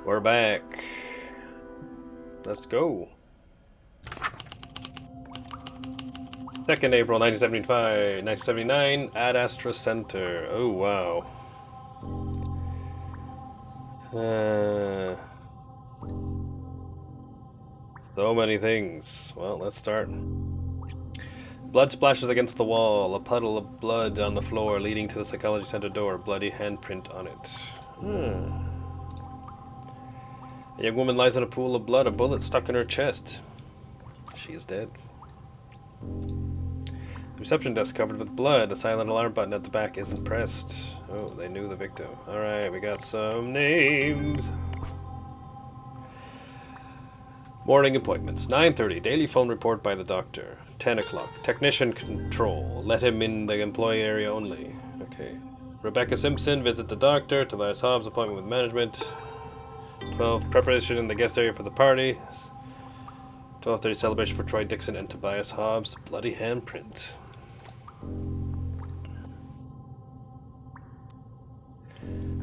We're back. Let's go. 2nd April 1979 at Astra Center. Oh wow. So many things. Well, let's start. Blood splashes against the wall. A puddle of blood on the floor leading to the psychology center door. Bloody handprint on it. A young woman lies in a pool of blood. A bullet stuck in her chest. She is dead. The reception desk covered with blood. A silent alarm button at the back isn't pressed. Oh, they knew the victim. Alright, we got some names. Morning appointments. 9:30. Daily phone report by the doctor. 10 o'clock. Technician control. Let him in the employee area only. Okay. Rebecca Simpson. Visit the doctor. Tobias Hobbs. Appointment with management. 12. Preparation in the guest area for the party. 12:30. Celebration for Troy Dixon and Tobias Hobbs. Bloody handprint.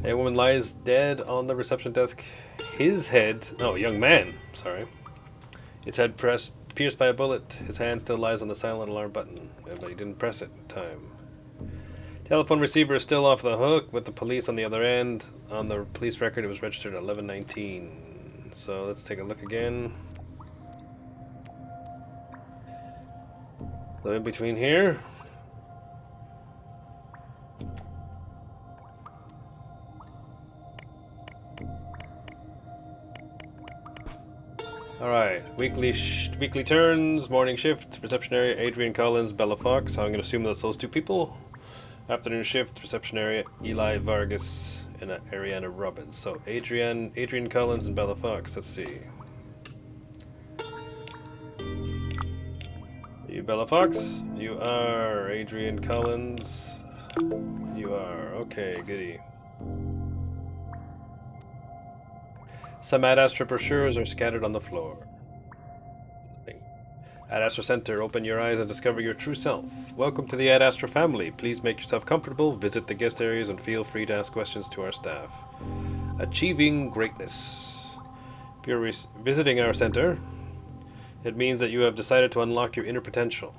A woman lies dead on the reception desk. His head... Oh, young man. Sorry. His head pierced by a bullet. His hand still lies on the silent alarm button, but he didn't press it in time. Telephone receiver is still off the hook with the police on the other end. On the police record, it was registered at 11:19. So let's take a look again. So in between here. Alright, weekly turns, morning shift, reception area, Adrian Collins, Bella Fox. So I'm going to assume that's those two people. Afternoon shift, reception area, Eli Vargas and Ariana Robbins. So Adrian Collins and Bella Fox. Let's see. Are you Bella Fox? You are. Adrian Collins. You are. Okay, goody. Some Ad Astra brochures are scattered on the floor. Ad Astra Center, open your eyes and discover your true self. Welcome to the Ad Astra family. Please make yourself comfortable, visit the guest areas, and feel free to ask questions to our staff. Achieving greatness. If you're visiting our center, it means that you have decided to unlock your inner potential.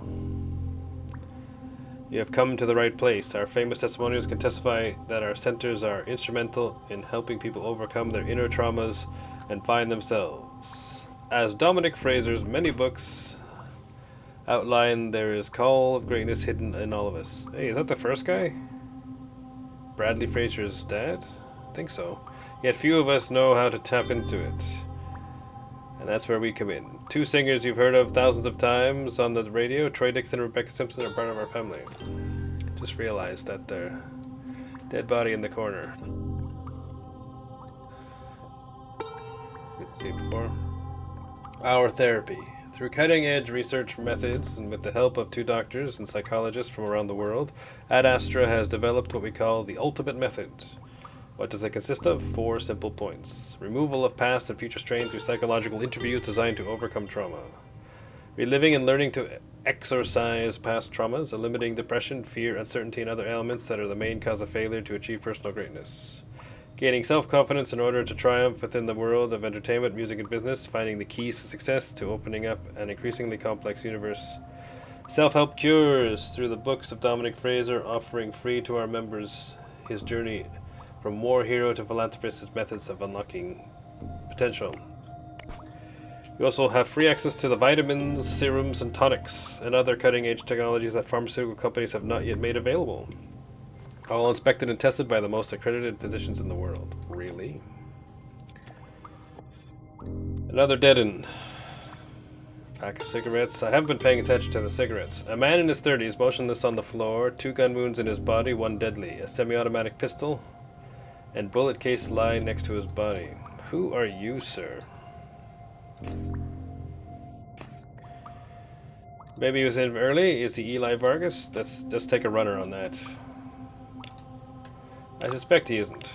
You have come to the right place. Our famous testimonials can testify that our centers are instrumental in helping people overcome their inner traumas and find themselves. As Dominic Fraser's many books outline, there is call of greatness hidden in all of us. Hey, is that the first guy? Bradley Fraser's dad? I think so. Yet few of us know how to tap into it. And that's where we come in. Two singers you've heard of thousands of times on the radio, Troy Dixon and Rebecca Simpson, are part of our family. Just realized that their dead body in the corner. Good to see before. Our therapy. Through cutting-edge research methods and with the help of 2 doctors and psychologists from around the world, Ad Astra has developed what we call the ultimate method. What does it consist of? 4 simple points. Removal of past and future strain through psychological interviews designed to overcome trauma. Reliving and learning to exorcise past traumas, eliminating depression, fear, uncertainty, and other elements that are the main cause of failure to achieve personal greatness. Gaining self-confidence in order to triumph within the world of entertainment, music, and business. Finding the keys to success to opening up an increasingly complex universe. Self-help cures through the books of Dominic Fraser, offering free to our members his journey from war hero to philanthropist, his methods of unlocking potential. You also have free access to the vitamins, serums, and tonics, and other cutting-edge technologies that pharmaceutical companies have not yet made available. All inspected and tested by the most accredited physicians in the world. Really? Another dead end. Pack of cigarettes. I haven't been paying attention to the cigarettes. A man in his 30s, motionless on the floor, 2 gun wounds in his body, 1 deadly, a semi-automatic pistol, and bullet case lie next to his body. Who are you, sir? Maybe he was in early. Is he Eli Vargas? Let's take a runner on that. I suspect he isn't.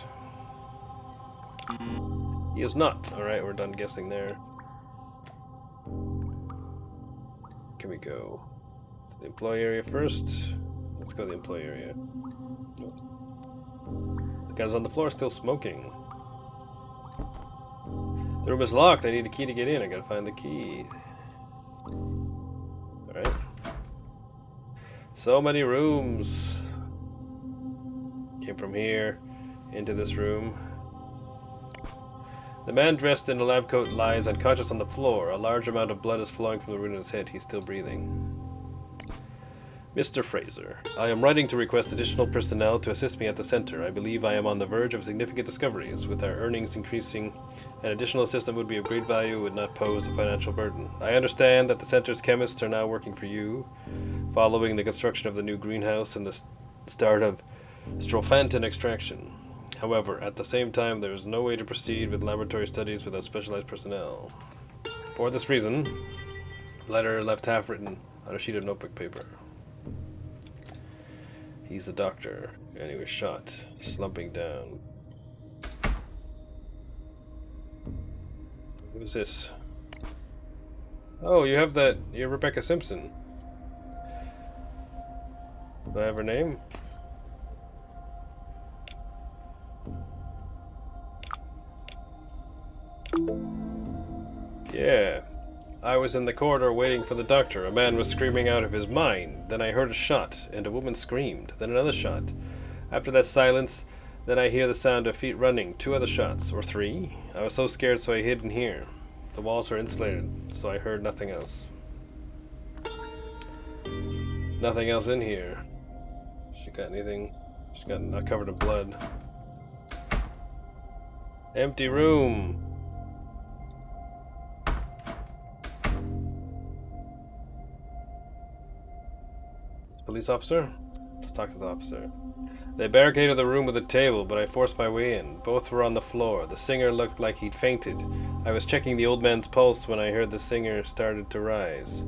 He is not. Alright, we're done guessing there. Can we go to the employee area first? Let's go to the employee area. The guy's on the floor still smoking. The room is locked. I need a key to get in. I gotta find the key. Alright. So many rooms. Came from here into this room. The man dressed in a lab coat lies unconscious on the floor. A large amount of blood is flowing from the wound in his head. He's still breathing. Mr. Fraser, I am writing to request additional personnel to assist me at the center. I believe I am on the verge of significant discoveries. With our earnings increasing, an additional assistant would be of great value and would not pose a financial burden. I understand that the center's chemists are now working for you, following the construction of the new greenhouse and the start of strophantin extraction. However, at the same time, there is no way to proceed with laboratory studies without specialized personnel. For this reason, letter left half written on a sheet of notebook paper. He's the doctor, and he was shot, slumping down. Who's this? Oh, you have that. You're Rebecca Simpson. Do I have her name? Yeah. I was in the corridor waiting for the doctor. A man was screaming out of his mind. Then I heard a shot, and a woman screamed. Then another shot. After that silence, then I hear the sound of feet running. 2 other shots, or 3. I was so scared, so I hid in here. The walls are insulated, so I heard nothing else. Nothing else in here. She got anything? She's got not covered in blood. Empty room. Police officer? Let's talk to the officer. They barricaded the room with a table, but I forced my way in. Both were on the floor. The singer looked like he'd fainted. I was checking the old man's pulse when I heard the singer started to rise.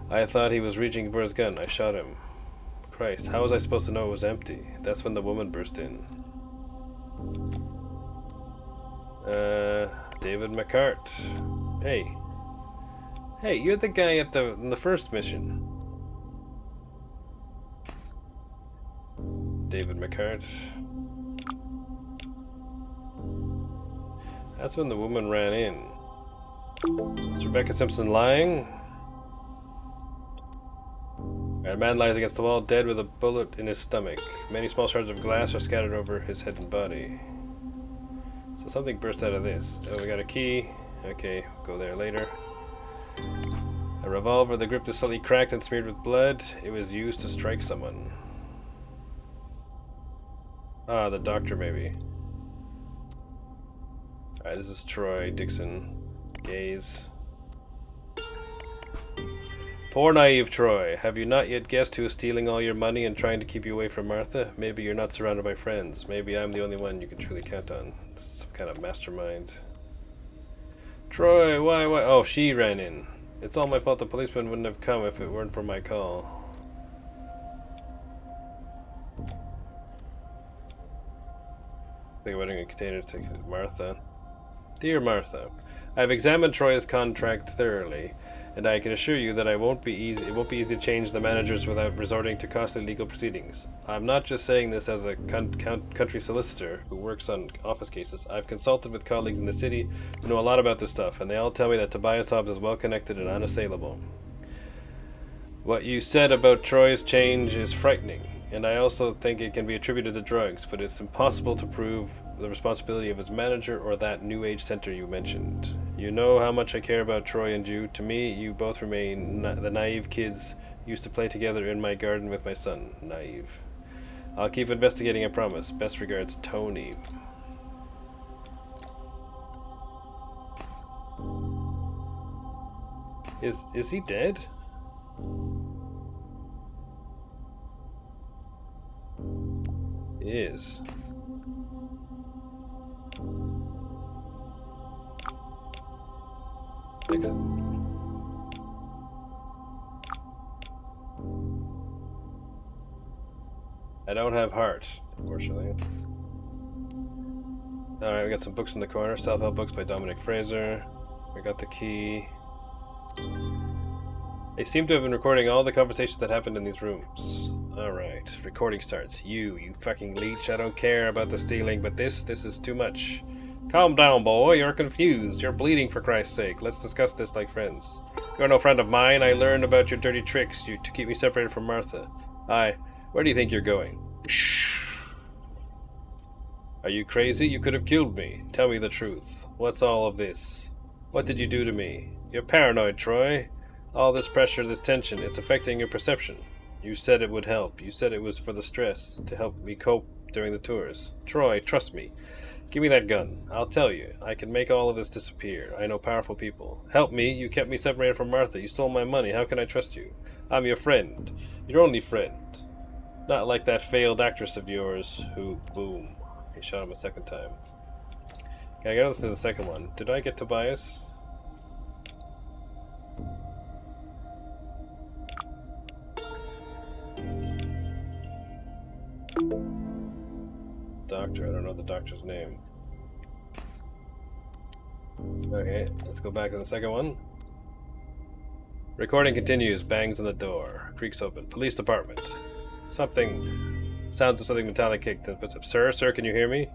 I thought he was reaching for his gun. I shot him. Christ, how was I supposed to know it was empty? That's when the woman burst in. David McCart. Hey. Hey, you're the guy in the first mission. David McCart. That's when the woman ran in. Is Rebecca Simpson lying? A man lies against the wall, dead with a bullet in his stomach. Many small shards of glass are scattered over his head and body. So something burst out of this. Oh, we got a key. Okay, go there later. A revolver. The grip is slightly cracked and smeared with blood. It was used to strike someone. Ah, the doctor, maybe. Alright, this is Troy Dixon. Gaze. Poor naive Troy. Have you not yet guessed who is stealing all your money and trying to keep you away from Martha? Maybe you're not surrounded by friends. Maybe I'm the only one you can truly count on. Some kind of mastermind. Troy, why? Oh, she ran in. It's all my fault the policeman wouldn't have come if it weren't for my call. Think about a container to Martha. Dear Martha, I have examined Troy's contract thoroughly, and I can assure you that it won't be easy to change the managers without resorting to costly legal proceedings. I'm not just saying this as a country solicitor who works on office cases. I've consulted with colleagues in the city who know a lot about this stuff, and they all tell me that Tobias Hobbs is well connected and unassailable. What you said about Troy's change is frightening, and I also think it can be attributed to drugs, but it's impossible to prove the responsibility of his manager or that New Age center you mentioned. You know how much I care about Troy and you. To me, you both remain the naive kids used to play together in my garden with my son. Naive. I'll keep investigating, I promise. Best regards, Tony. Is he dead? He is. Exit. I don't have heart, unfortunately. Alright, we got some books in the corner. Self-help books by Dominic Fraser. We got the key. They seem to have been recording all the conversations that happened in these rooms. Alright, recording starts. You fucking leech. I don't care about the stealing, but this is too much. Calm down, boy. You're confused. You're bleeding, for Christ's sake. Let's discuss this like friends. You're no friend of mine. I learned about your dirty tricks to keep me separated from Martha. Where do you think you're going? Shh. Are you crazy? You could have killed me. Tell me the truth. What's all of this? What did you do to me? You're paranoid, Troy. All this pressure, this tension, it's affecting your perception. You said it would help. You said it was for the stress, to help me cope during the tours. Troy, trust me. Give me that gun. I'll tell you. I can make all of this disappear. I know powerful people. Help me. You kept me separated from Martha. You stole my money. How can I trust you? I'm your friend. Your only friend. Not like that failed actress of yours who... Boom. He shot him a second time. Okay, I gotta listen to the second one. Did I get Tobias? Doctor, I don't know the doctor's name. Okay, let's go back to the second one. Recording continues, bangs on the door. Creaks open. Police department. Sounds of something metallic kicked. Sir, can you hear me?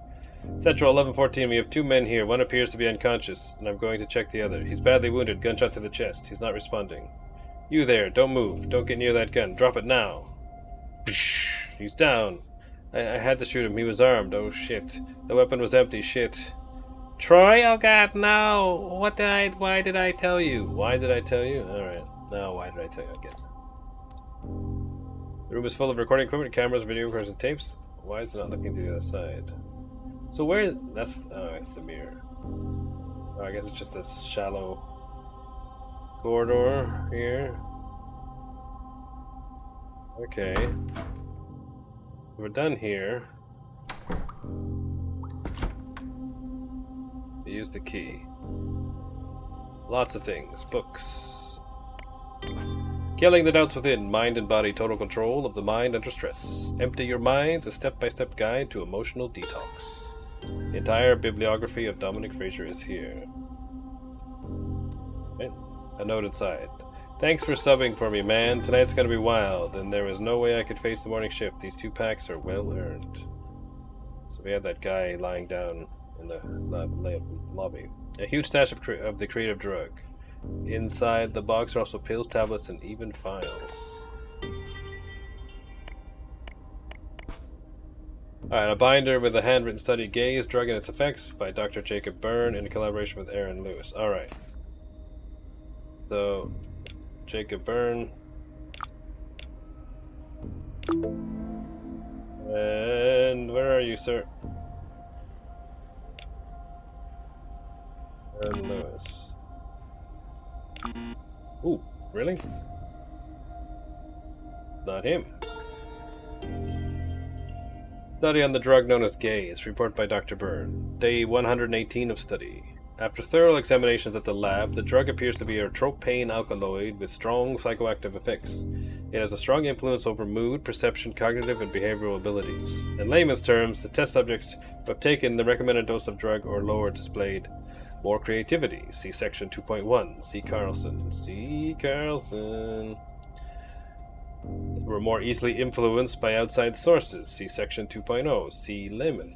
Central 1114, we have 2 men here. One appears to be unconscious, and I'm going to check the other. He's badly wounded, gunshot to the chest. He's not responding. You there, don't move. Don't get near that gun. Drop it now. He's down. I had to shoot him. He was armed. Oh, shit. The weapon was empty. Shit. Troy? Oh, God, no. Why did I tell you? Why did I tell you? Alright. Now, why did I tell you? I get it. The room is full of recording equipment, cameras, video recorders, and tapes. Why is it not looking to the other side? So where... it's the mirror. Oh, I guess it's just a shallow corridor here. Okay. We're done here. We use the key. Lots of things. Books. Killing the doubts within. Mind and body. Total control of the mind under stress. Empty your minds. A step-by-step guide to emotional detox. The entire bibliography of Dominic Fraser is here. Okay. A note inside. Thanks for subbing for me, man. Tonight's gonna be wild, and there was no way I could face the morning shift. These 2 packs are well earned. So we have that guy lying down in the lobby. A huge stash of the creative drug. Inside the box are also pills, tablets, and even files. Alright, a binder with a handwritten study, Gaze, Drug and Its Effects, by Dr. Jacob Byrne in collaboration with Aaron Lewis. Alright. So... Jacob Byrne. And where are you, sir? Aaron Lewis. Ooh, really? Not him. Study on the drug known as Gaze, report by Dr. Byrne. Day 118 of study. After thorough examinations at the lab, the drug appears to be a tropane alkaloid with strong psychoactive effects. It has a strong influence over mood, perception, cognitive, and behavioral abilities. In layman's terms, the test subjects who have taken the recommended dose of drug or lower displayed more creativity. See section 2.1. See Carlson. See Carlson. Were more easily influenced by outside sources. See section 2.0. See Lehman.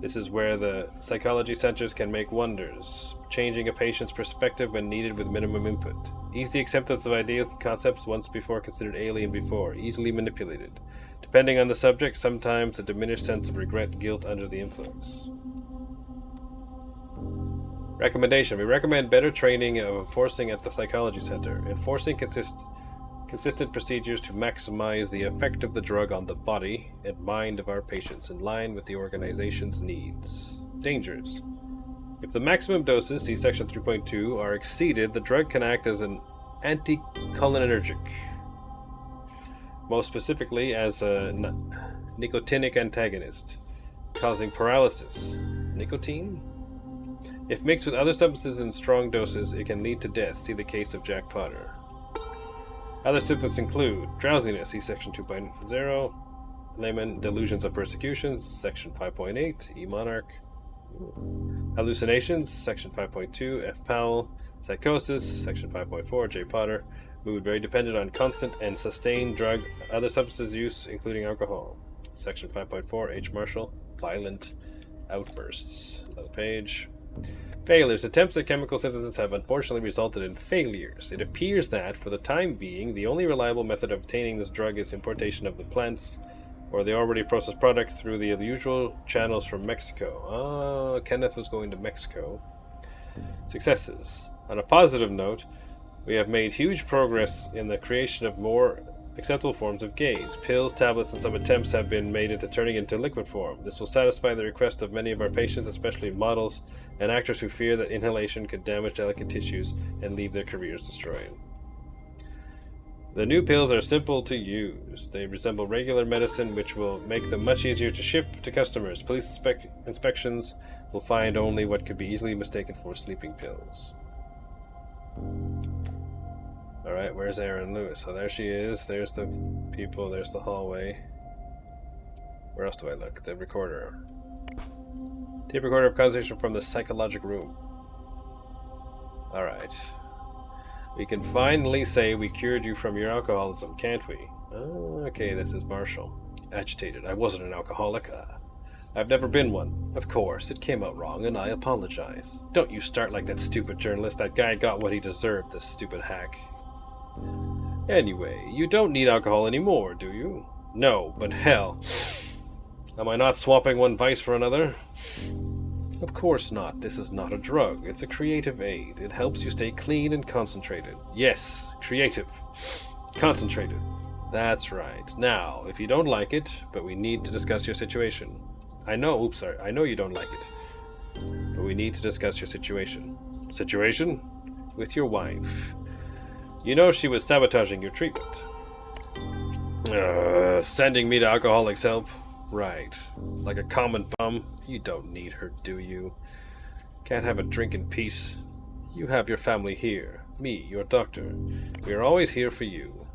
This is where the psychology centers can make wonders, changing a patient's perspective when needed with minimum input. Easy acceptance of ideas and concepts once before considered alien before, easily manipulated. Depending on the subject, sometimes a diminished sense of regret, guilt under the influence. Recommendation. We recommend better training of enforcing at the psychology center. Enforcing consistent procedures to maximize the effect of the drug on the body and mind of our patients in line with the organization's needs. Dangers. If the maximum doses, see section 3.2, are exceeded, the drug can act as an anticholinergic. Most specifically as a nicotinic antagonist, causing paralysis. Nicotine? If mixed with other substances in strong doses, it can lead to death. See the case of Jack Potter. Other symptoms include drowsiness, see section 2.0, layman, delusions of persecutions, section 5.8, E-Monarch, hallucinations, section 5.2, F. Powell, psychosis, section 5.4, J. Potter, mood very dependent on constant and sustained drug, other substances use, including alcohol, section 5.4, H. Marshall, violent, Outbursts. Another page. Failures. Attempts at chemical synthesis have unfortunately resulted in failures. It appears that, for the time being, the only reliable method of obtaining this drug is importation of the plants or the already processed product through the usual channels from Mexico. Ah, Kenneth was going to Mexico. Successes. On a positive note, we have made huge progress in the creation of more acceptable forms of gauze. Pills, tablets, and some attempts have been made into turning into liquid form. This will satisfy the request of many of our patients, especially models and actors who fear that inhalation could damage delicate tissues and leave their careers destroyed. The new pills are simple to use. They resemble regular medicine, which will make them much easier to ship to customers. Police inspections will find only what could be easily mistaken for sleeping pills. Alright, where's Erin Lewis? So there she is. There's the people. There's the hallway. Where else do I look? The recorder. Tape recorder of conversation from the psychological room. Alright. We can finally say we cured you from your alcoholism, can't we? Oh, okay, this is Marshall. Agitated. I wasn't an alcoholic. I've never been one. Of course, it came out wrong, and I apologize. Don't you start like that stupid journalist. That guy got what he deserved, this stupid hack. Anyway, you don't need alcohol anymore, do you? No, but hell. Am I not swapping one vice for another? Of course not. This is not a drug. It's a creative aid. It helps you stay clean and concentrated. Yes, creative. Concentrated. That's right. Now, if you don't like it, but we need to discuss your situation. I know you don't like it. But we need to discuss your situation. Situation? With your wife. You know she was sabotaging your treatment. Sending me to Alcoholics Help? Right. Like a common bum? You don't need her, do you? Can't have a drink in peace. You have your family here. Me, your doctor. We are always here for you.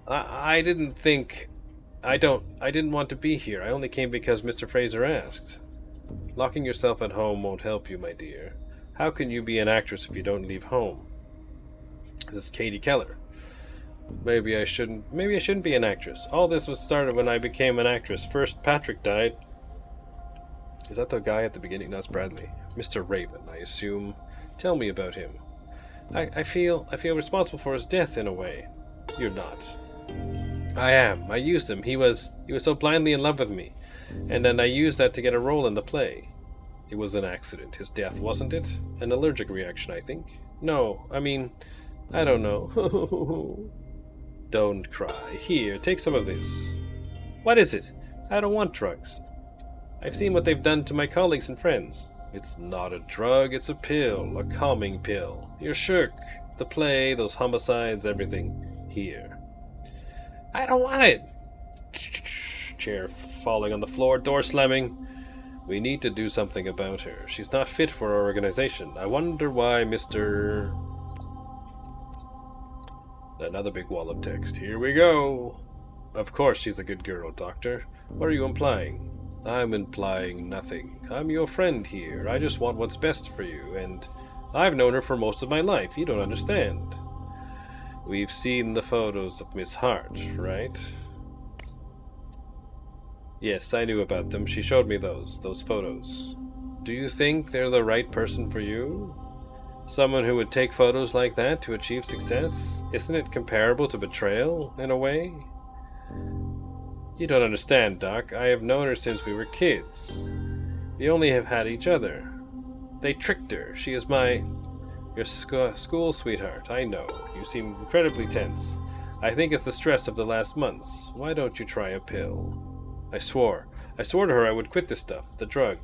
I didn't want to be here. I only came because Mr. Fraser asked. Locking yourself at home won't help you, my dear. How can you be an actress if you don't leave home? This is Katie Keller. Maybe I shouldn't be an actress. All this was started when I became an actress. First, Patrick died. Is that the guy at the beginning? No, it's Bradley. Mr. Raven, I assume. Tell me about him. I feel responsible for his death in a way. You're not. I am. I used him. He was so blindly in love with me. And then I used that to get a role in the play. It was an accident. His death, wasn't it? An allergic reaction, I think. No, I mean, I don't know. Don't cry. Here, take some of this. What is it? I don't want drugs. I've seen what they've done to my colleagues and friends. It's not a drug, it's a pill, a calming pill. You're shook. The play, those homicides, everything. Here. I don't want it. Chair falling on the floor, door slamming. We need to do something about her. She's not fit for our organization. I wonder why Mr... Another big wall of text. Here we go. Of course she's a good girl, Doctor. What are you implying? I'm implying nothing. I'm your friend here. I just want what's best for you, and I've known her for most of my life. You don't understand. We've seen the photos of Miss Hart, right? Yes, I knew about them. She showed me those photos. Do you think they're the right person for you? Someone who would take photos like that to achieve success? Isn't it comparable to betrayal, in a way? You don't understand, Doc. I have known her since we were kids. We only have had each other. They tricked her. She is your school sweetheart. I know. You seem incredibly tense. I think it's the stress of the last months. Why don't you try a pill? I swore to her I would quit this stuff. The drug,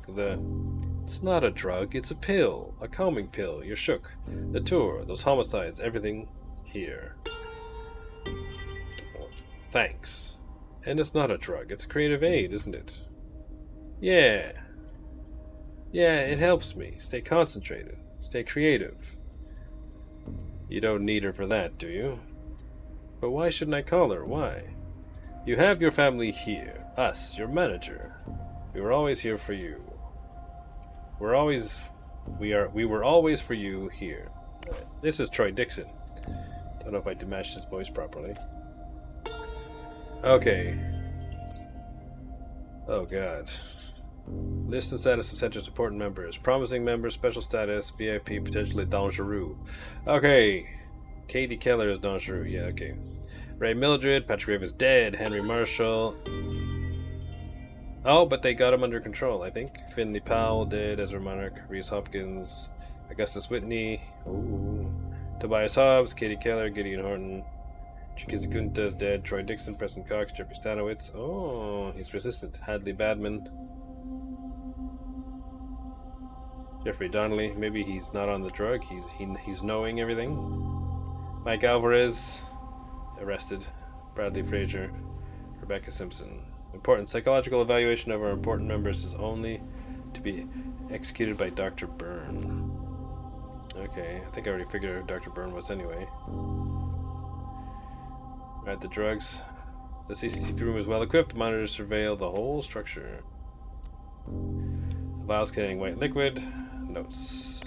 It's not a drug, it's a pill. A calming pill. You're shook. The tour, those homicides, everything here. Thanks. And it's not a drug, it's a creative aid, isn't it? Yeah. Yeah, it helps me. Stay concentrated. Stay creative. You don't need her for that, do you? But why shouldn't I call her? Why? You have your family here. Us, your manager. We were always here for you. We were always for you here. This is Troy Dixon. Don't know if I matched his voice properly. Okay. Oh god. List and status of Center's important members. Promising members, special status, VIP, potentially dangereux. Okay. Katie Keller is dangereux. Yeah, okay. Ray Mildred, Patrick Grave is dead. Henry Marshall. Oh, but they got him under control, I think. Finley Powell dead. Ezra Monarch. Reese Hopkins. Augustus Whitney. Ooh. Tobias Hobbs. Katie Keller. Gideon Horton. Chikizakunta is dead. Troy Dixon. Preston Cox. Jeffrey Stanowitz. Oh, he's resistant. Hadley Badman. Jeffrey Donnelly. Maybe he's not on the drug. He's knowing everything. Mike Alvarez. Arrested. Bradley Frazier. Rebecca Simpson. Important psychological evaluation of our important members is only to be executed by Dr. Byrne. Okay, I think I already figured out who Dr. Byrne was anyway. Alright, the drugs. The CCTV room is well equipped. Monitors surveil the whole structure. Vials containing white liquid. Notes.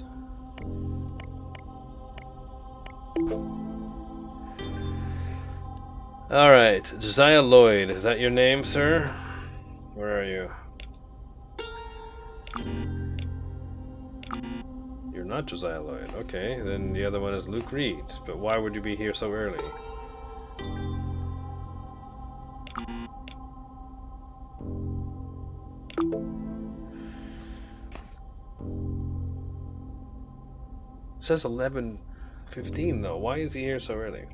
Alright, Josiah Lloyd. Is that your name, sir? Where are you? You're not Josiah Lloyd. Okay, then the other one is Luke Reed. But why would you be here so early? It says 11:15 though. Why is he here so early?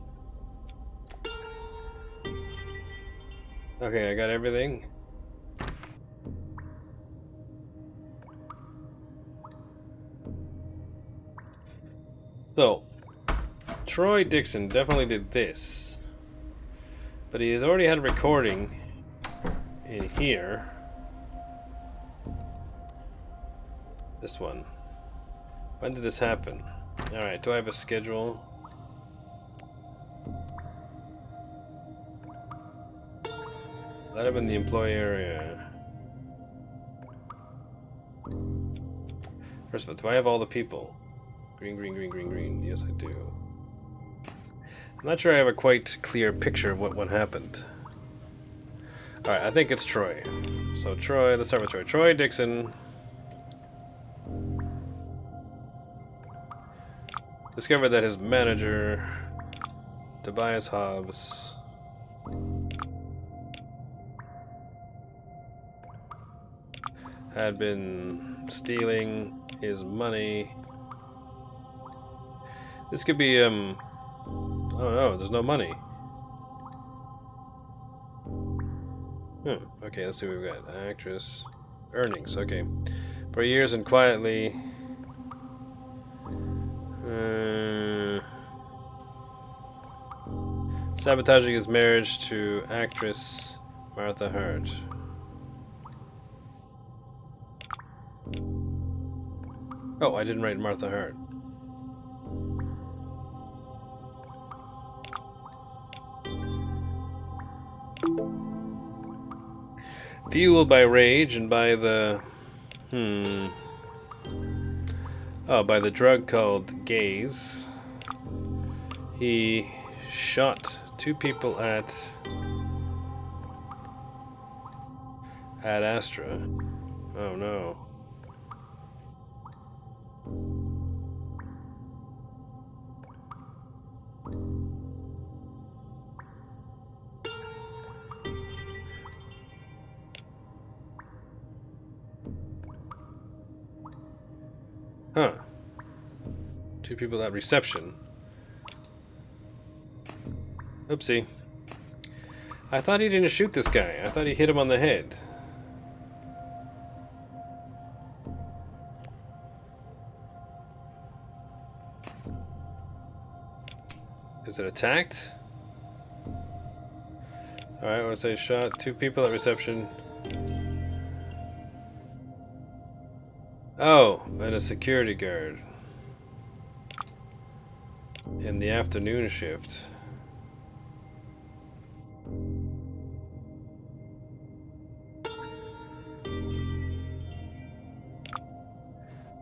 Okay, I got everything. So, Troy Dixon definitely did this. But he has already had a recording in here. This one. When did this happen? Alright, do I have a schedule? Let him in the employee area. First of all, do I have all the people? Green, green, green, green, green. Yes, I do. I'm not sure I have a quite clear picture of what happened. Alright, I think it's Troy. So Troy, let's start with Troy. Troy Dixon discovered that his manager, Tobias Hobbs, had been stealing his money. This could be, oh no, there's no money. Okay, let's see what we've got. Actress. Earnings, okay. For years and quietly. Sabotaging his marriage to actress Martha Hart. Oh, I didn't write Martha Hart. Fueled by rage and by the... Oh, by the drug called gaze, he shot 2 people at Astra. Oh no. Huh. 2 people at reception. Oopsie. I thought he didn't shoot this guy. I thought he hit him on the head. Is it attacked? Alright, let's say shot 2 people at reception. Oh, and a security guard. In the afternoon shift.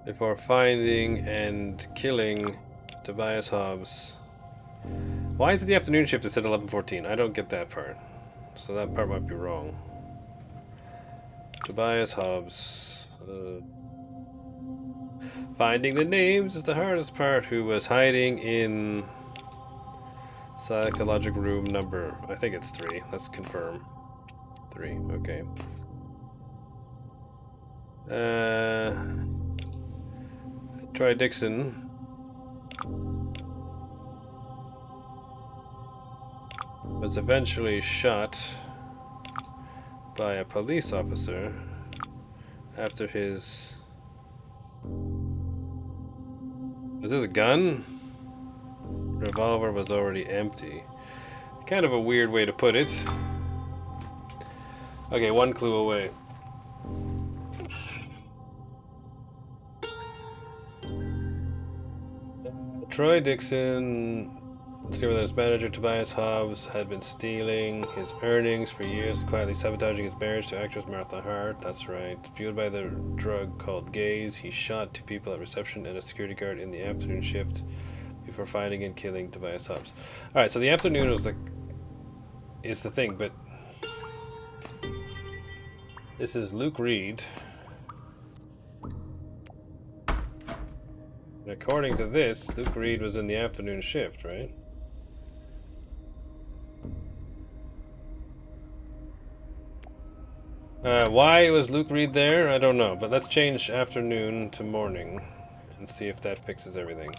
Before finding and killing Tobias Hobbs. Why is it the afternoon shift instead of 11:14? I don't get that part. So that part might be wrong. Tobias Hobbs. Finding the names is the hardest part. Who was hiding in psychological room number? I think it's 3. Let's confirm. 3. Okay. Troy Dixon was eventually shot by a police officer after his... Was this a gun? Revolver was already empty. Kind of a weird way to put it. Okay, 1 clue away. Troy Dixon discovered that his manager Tobias Hobbs had been stealing his earnings for years, quietly sabotaging his marriage to actress Martha Hart. That's right. Fueled by the drug called gaze, he shot 2 people at reception and a security guard in the afternoon shift before finding and killing Tobias Hobbs. All right, so the afternoon is the thing, but this is Luke Reed. According to this, Luke Reed was in the afternoon shift, right? Why was Luke Reed there? I don't know, but let's change afternoon to morning and see if that fixes everything.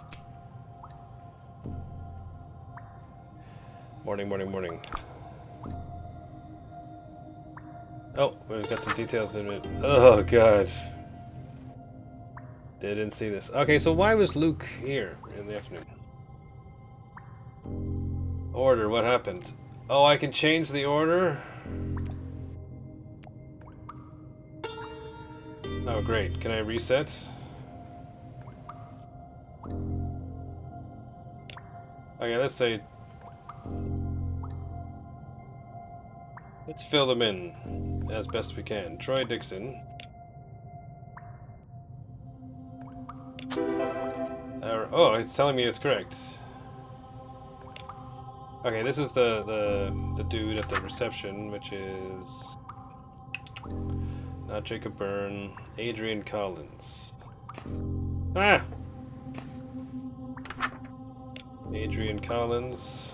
Morning, morning, morning. Oh, we've got some details in it. Oh, God. Didn't see this. Okay, so why was Luke here in the afternoon? Order, what happened? Oh, I can change the order? Oh, great. Can I reset? Okay, let's say... Let's fill them in as best we can. Troy Dixon. Oh, it's telling me it's correct. Okay, this is the dude at the reception, which is not Jacob Byrne, Adrian Collins. Ah! Adrian Collins.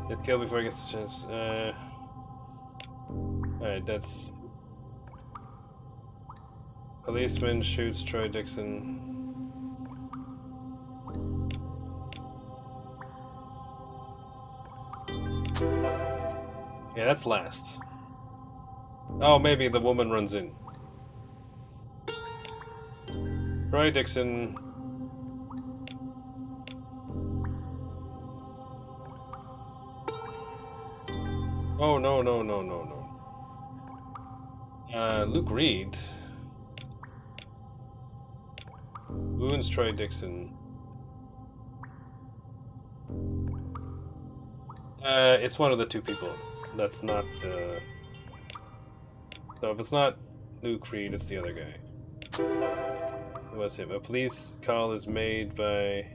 Get killed before he gets a chance. Alright, that's... Policeman shoots Troy Dixon. Yeah, that's last. Oh, maybe the woman runs in. Troy Dixon. Oh, no, no, no, no, no. Luke Reed. Wounds Troy Dixon. It's one of the 2 people. That's not the... So if it's not Luke Reed, it's the other guy. It was him. A police call is made by...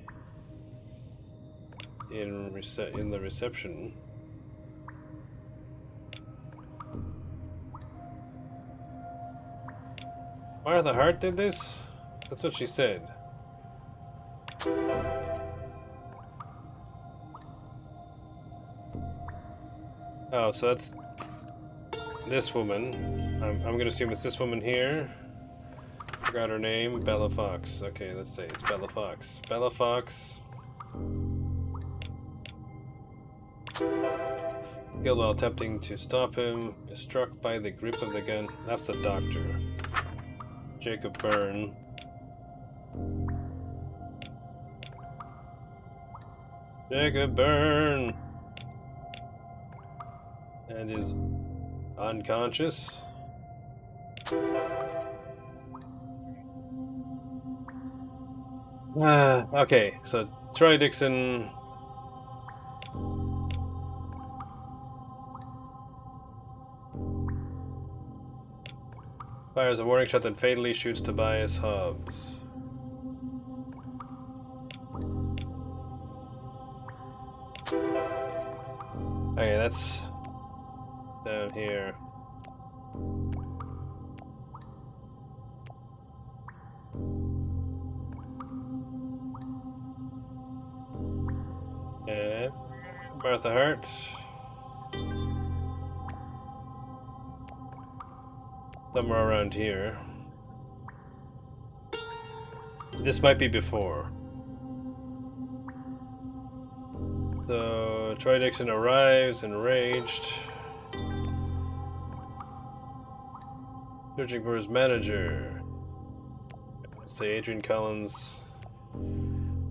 in the reception. Martha Hart did this? That's what she said. Oh, so that's this woman. I'm gonna assume it's this woman here. Forgot her name. Bella Fox. Okay, let's say it's Bella Fox. Bella Fox. Killed while attempting to stop him. Is struck by the grip of the gun. That's the doctor. Jacob Byrne. Jacob Byrne. And is unconscious. Okay, so Troy Dixon. Fires a warning shot that fatally shoots Tobias Hobbs. Okay, that's down here. And Martha Hart. Somewhere around here. This might be before. So Troy Dixon arrives enraged, searching for his manager. Let's say Adrian Collins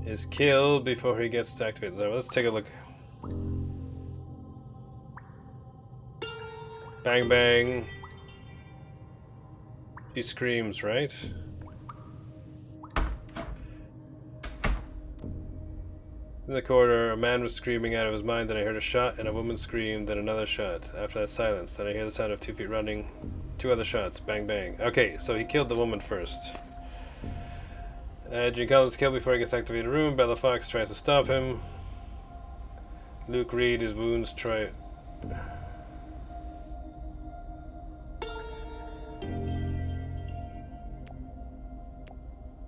is killed before he gets to activate. So let's take a look. Bang bang. He screams, right? In the corridor, a man was screaming out of his mind, then I heard a shot, and a woman screamed, then another shot. After that silence, then I hear the sound of 2 feet running. 2 other shots. Bang, bang. Okay, so he killed the woman first. Adrian Collins killed before he gets activated room. Bella Fox tries to stop him. Luke Reed, his wounds try...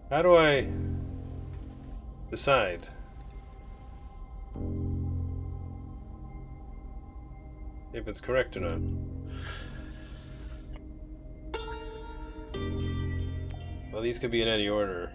How do I decide? If it's correct or not. Well, these could be in any order.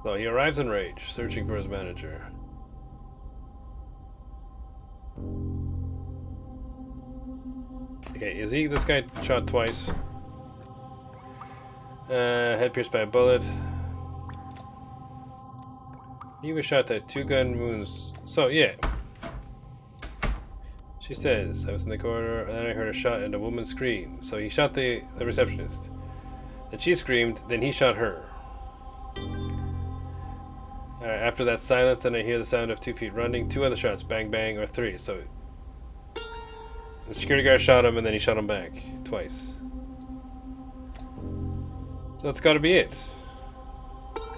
So he arrives in rage, searching for his manager. Okay, is he this guy shot twice? Head pierced by a bullet. He was shot at 2 gun wounds. So yeah. She says, I was in the corridor and then I heard a shot and a woman scream. So he shot the receptionist. Then she screamed, then he shot her. After that silence, then I hear the sound of 2 feet running. 2 other shots, bang bang, or 3. So the security guard shot him and then he shot him back twice. So that's gotta be it.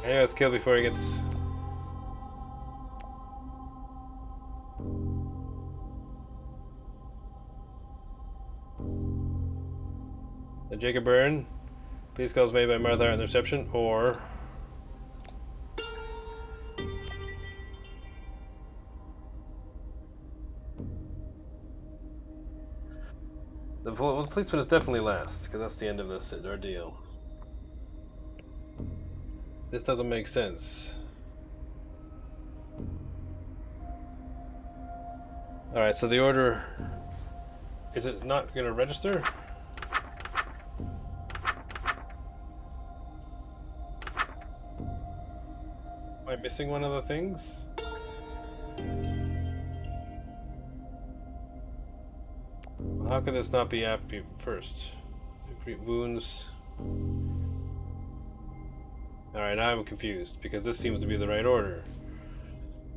Anyway, let's kill before he gets... The Jacob Byrne. Police calls made by Martha Hart in the reception, or... The policeman is definitely last, because that's the end of this ordeal. This doesn't make sense. Alright, so the order... Is it not going to register? Am I missing one of the things? How could this not be after first? Wounds. Alright, now I'm confused because this seems to be the right order.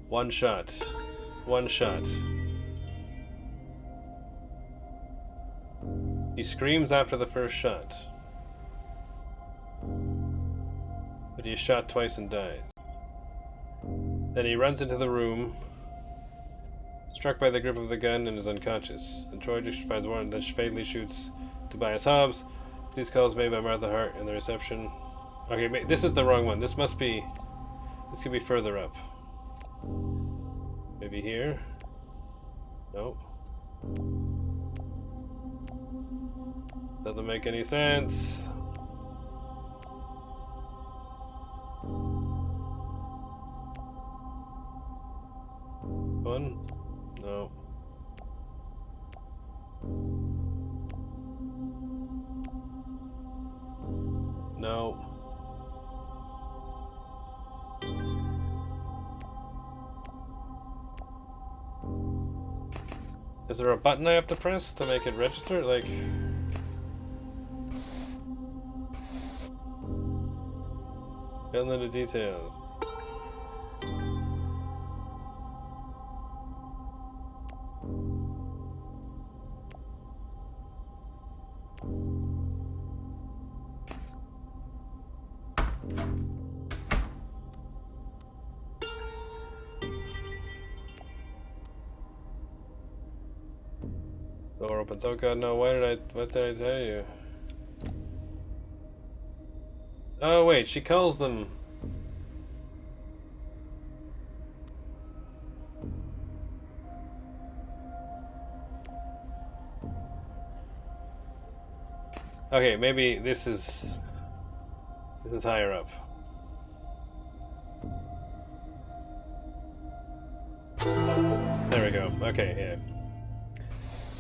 1 shot. 1 shot. He screams after the first shot. But he is shot twice and died. Then he runs into the room. Struck by the grip of the gun and is unconscious. And Troy finds one, then fatally shoots Tobias Hobbs. These calls made by Martha Hart in the reception. Okay, this is the wrong one. This must be... This could be further up. Maybe here? Nope. Doesn't make any sense. One? No. No. Is there a button I have to press to make it register? Like... Fill in the details. Door opens. Oh god, no, what did I tell you? Oh wait, she calls them. Okay, maybe this is higher up. There we go. Okay, yeah.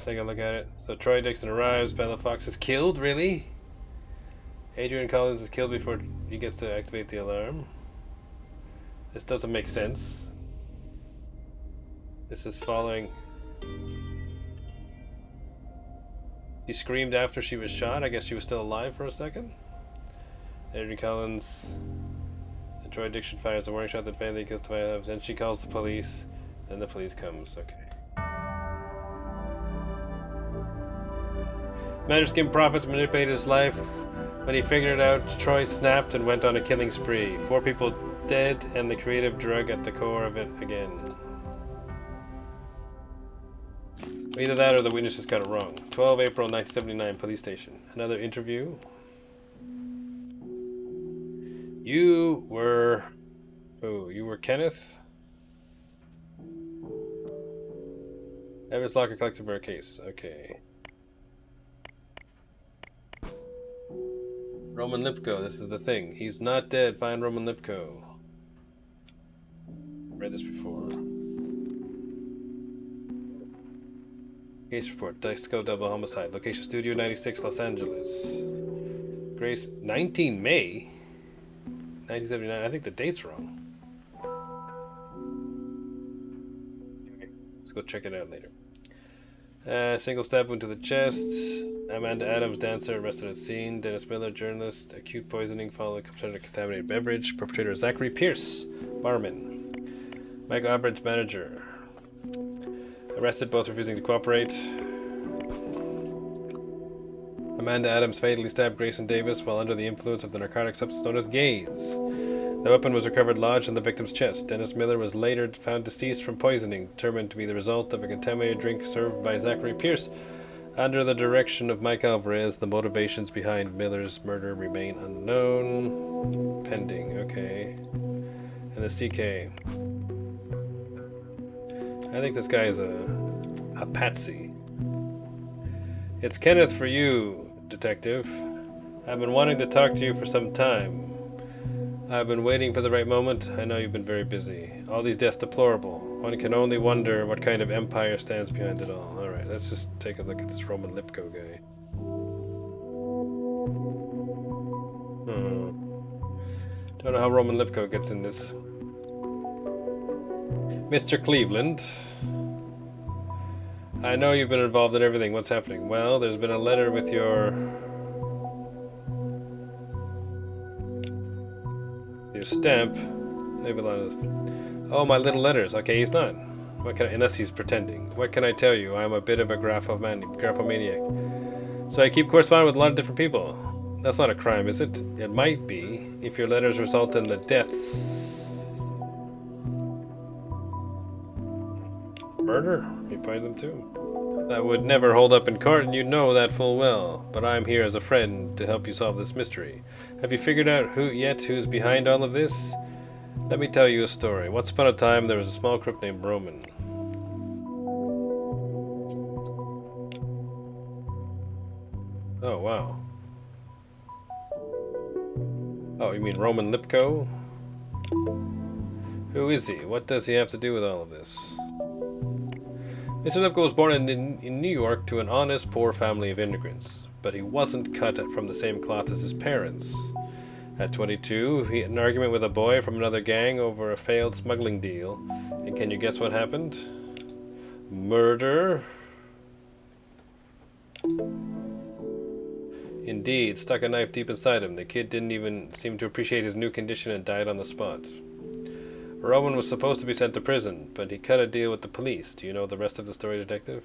Take a look at it. So Troy Dixon arrives, Bella Fox is killed, really? Adrian Collins is killed before he gets to activate the alarm. This doesn't make sense. This is following... He screamed after she was shot. I guess she was still alive for a second. Adrian Collins and Troy Dixon fires a warning shot that fatally kills Tobias. Then she calls the police. Then the police comes. Okay. Manager Skin Profits manipulated his life. When he figured it out, Troy snapped and went on a killing spree. 4 people dead, and the creative drug at the core of it again. Either that or the witness just got it wrong. 12 April 1979, police station. Another interview. You were... Oh, you were Kenneth? Evans Locker collected for a case. Okay. Roman Lipko, this is the thing. He's not dead. Find Roman Lipko. Read this before. Case report. Disco double homicide. Location Studio 96, Los Angeles. Grace, 19 May? 1979. I think the date's wrong. Let's go check it out later. Single stab wound to the chest. Amanda Adams, dancer, arrested at scene. Dennis Miller, journalist. Acute poisoning following contaminated beverage. Perpetrator Zachary Pierce, barman. Michael Abridge, manager. Arrested, both refusing to cooperate. Amanda Adams fatally stabbed Grayson Davis while under the influence of the narcotic substance known as gaze. The weapon was recovered lodged in the victim's chest. Dennis Miller was later found deceased from poisoning, determined to be the result of a contaminated drink served by Zachary Pierce. Under the direction of Mike Alvarez, the motivations behind Miller's murder remain unknown. Pending, okay. And the CK. I think this guy's a patsy. It's Kenneth for you, detective. I've been wanting to talk to you for some time. I've been waiting for the right moment. I know you've been very busy. All these deaths deplorable. One can only wonder what kind of empire stands behind it all. Alright, let's just take a look at this Roman Lipko guy. Don't know how Roman Lipko gets in this. Mr. Cleveland. I know you've been involved in everything. What's happening? Well, there's been a letter with your stamp. I have a lot of this. Oh, my little letters. Okay, he's not. What can I, unless he's pretending. What can I tell you? I'm a bit of a graphomaniac. So I keep corresponding with a lot of different people. That's not a crime, is it? It might be, if your letters result in the deaths. Murder? You find them too. That would never hold up in court, and you know that full well. But I'm here as a friend to help you solve this mystery. Have you figured out who's behind all of this? Let me tell you a story. Once upon a time, there was a small crook named Roman. Oh, wow. Oh, you mean Roman Lipko? Who is he? What does he have to do with all of this? Mr. Lipko was born in New York to an honest, poor family of immigrants, but he wasn't cut from the same cloth as his parents. At 22, he had an argument with a boy from another gang over a failed smuggling deal. And can you guess what happened? Murder? Indeed, stuck a knife deep inside him. The kid didn't even seem to appreciate his new condition and died on the spot. Roman was supposed to be sent to prison, but he cut a deal with the police. Do you know the rest of the story, Detective?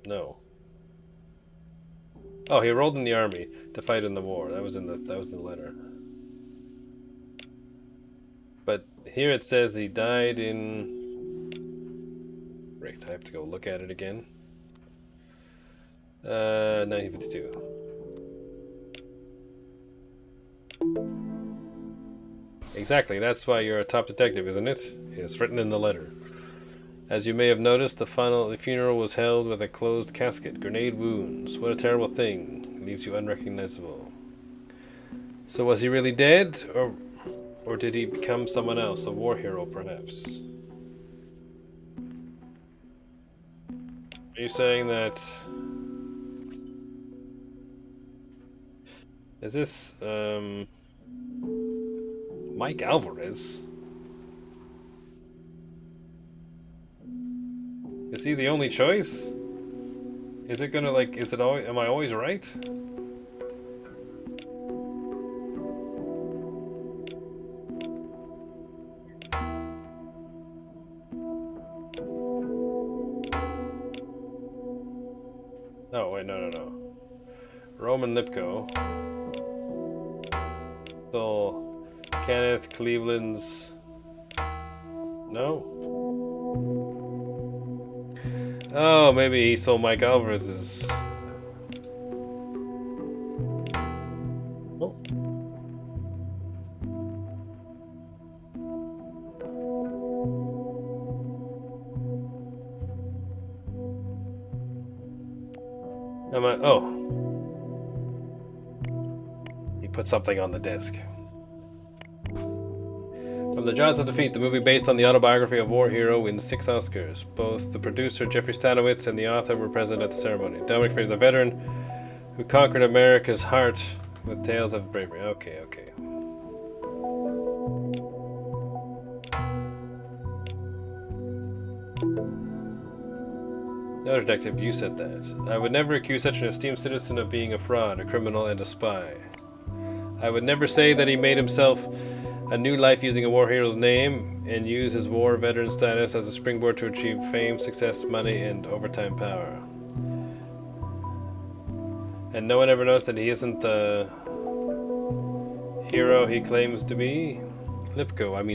No. Oh, he enrolled in the army to fight in the war. That was in the letter. But here it says he died in... Right, I have to go look at it again. 1952. Exactly, that's why you're a top detective, isn't it? It's written in the letter. As you may have noticed, the funeral was held with a closed casket. Grenade wounds. What a terrible thing. It leaves you unrecognizable. So was he really dead? Or did he become someone else? A war hero, perhaps? Are you saying that... Is this, Mike Alvarez? Is he the only choice? Is it gonna, like, is it always, am I always right? Oh, wait, no. Roman Lipko. So, Kenneth Cleveland's... No? Oh, maybe he stole Mike Alvarez's... Oh. Oh. He put something on the disc. From the Jaws of Defeat, the movie based on the autobiography of war hero, wins 6 Oscars. Both the producer, Jeffrey Stanowitz, and the author were present at the ceremony. Dominic Fraser, the veteran who conquered America's heart with tales of bravery. Okay. No, Detective, you said that. I would never accuse such an esteemed citizen of being a fraud, a criminal, and a spy. I would never say that he made himself a new life using a war hero's name and use his war veteran status as a springboard to achieve fame, success, money, and overtime power. And no one ever knows that he isn't the hero he claims to be?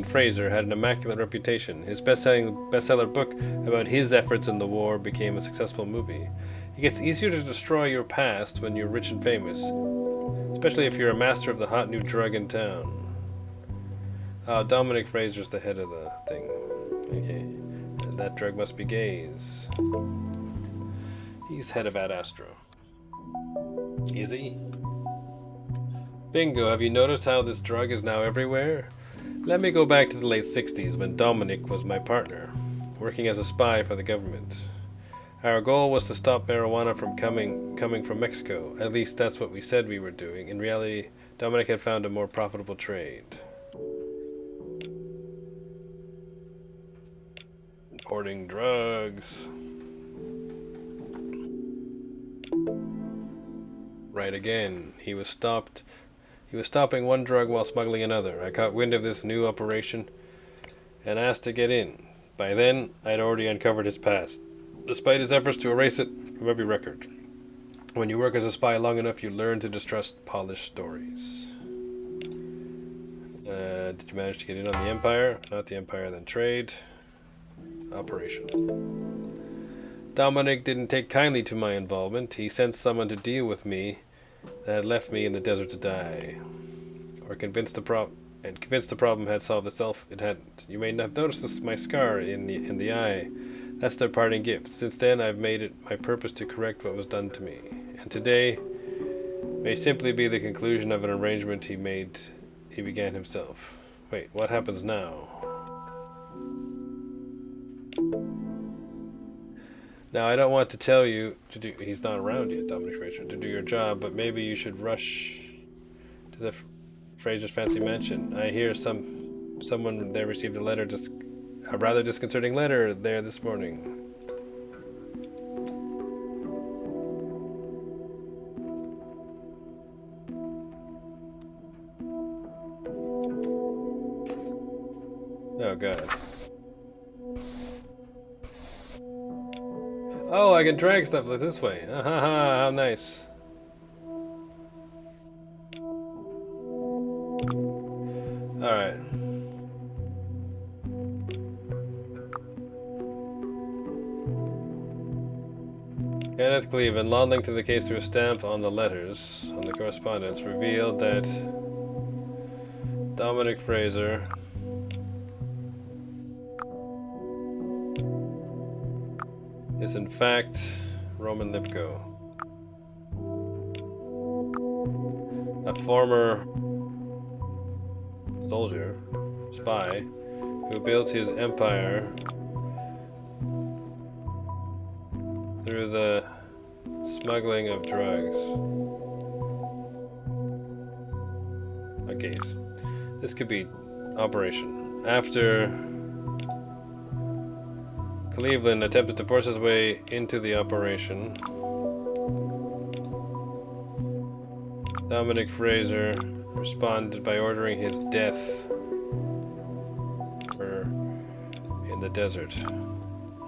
Fraser, had an immaculate reputation. His bestseller book about his efforts in the war became a successful movie. It gets easier to destroy your past when you're rich and famous, especially if you're a master of the hot new drug in town. Dominic Fraser's the head of the thing. Okay. And that drug must be gaze. He's head of Ad Astra. Is he? Bingo, have you noticed how this drug is now everywhere? Let me go back to the late 60s when Dominic was my partner, working as a spy for the government. Our goal was to stop marijuana from coming from Mexico. At least that's what we said we were doing. In reality, Dominic had found a more profitable trade. Importing drugs. Right again. He was stopping one drug while smuggling another. I caught wind of this new operation and asked to get in. By then, I'd already uncovered his past, despite his efforts to erase it from every record. When you work as a spy long enough, you learn to distrust polished stories. Did you manage to get in on the Empire? Not the Empire, then trade. Operation. Dominic didn't take kindly to my involvement. He sent someone to deal with me that had left me in the desert to die. Or convinced the problem had solved itself. It hadn't. You may not have noticed my scar in the eye. That's their parting gift. Since then, I've made it my purpose to correct what was done to me. And today may simply be the conclusion of an arrangement he began himself. Wait, what happens now? Now, I don't want to tell you to do... He's not around yet, Dominic Fraser, to do your job, but maybe you should rush to the Fraser's fancy mansion. I hear someone there received a rather disconcerting letter there this morning. Oh god. Oh, I can drag stuff like this way. Ahaha, how nice. Alright. Kenneth Cleveland, law linked to the case through a stamp on the letters on the correspondence, revealed that Dominic Fraser is in fact Roman Lipko, a former soldier, spy, who built his empire through the smuggling of drugs. Okay, so this could be operation. After Cleveland attempted to force his way into the operation, Dominic Fraser responded by ordering his death in the desert.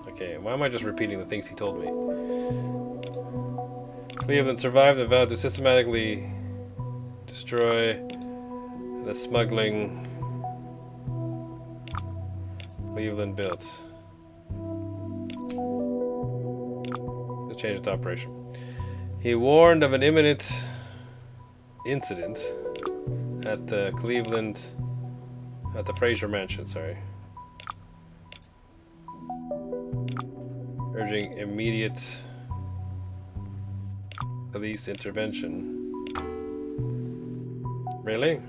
Okay, why am I just repeating the things he told me? Cleveland survived and vowed to systematically destroy the smuggling Cleveland built. To change its operation. He warned of an imminent incident at the Fraser Mansion, urging immediate police intervention. Really?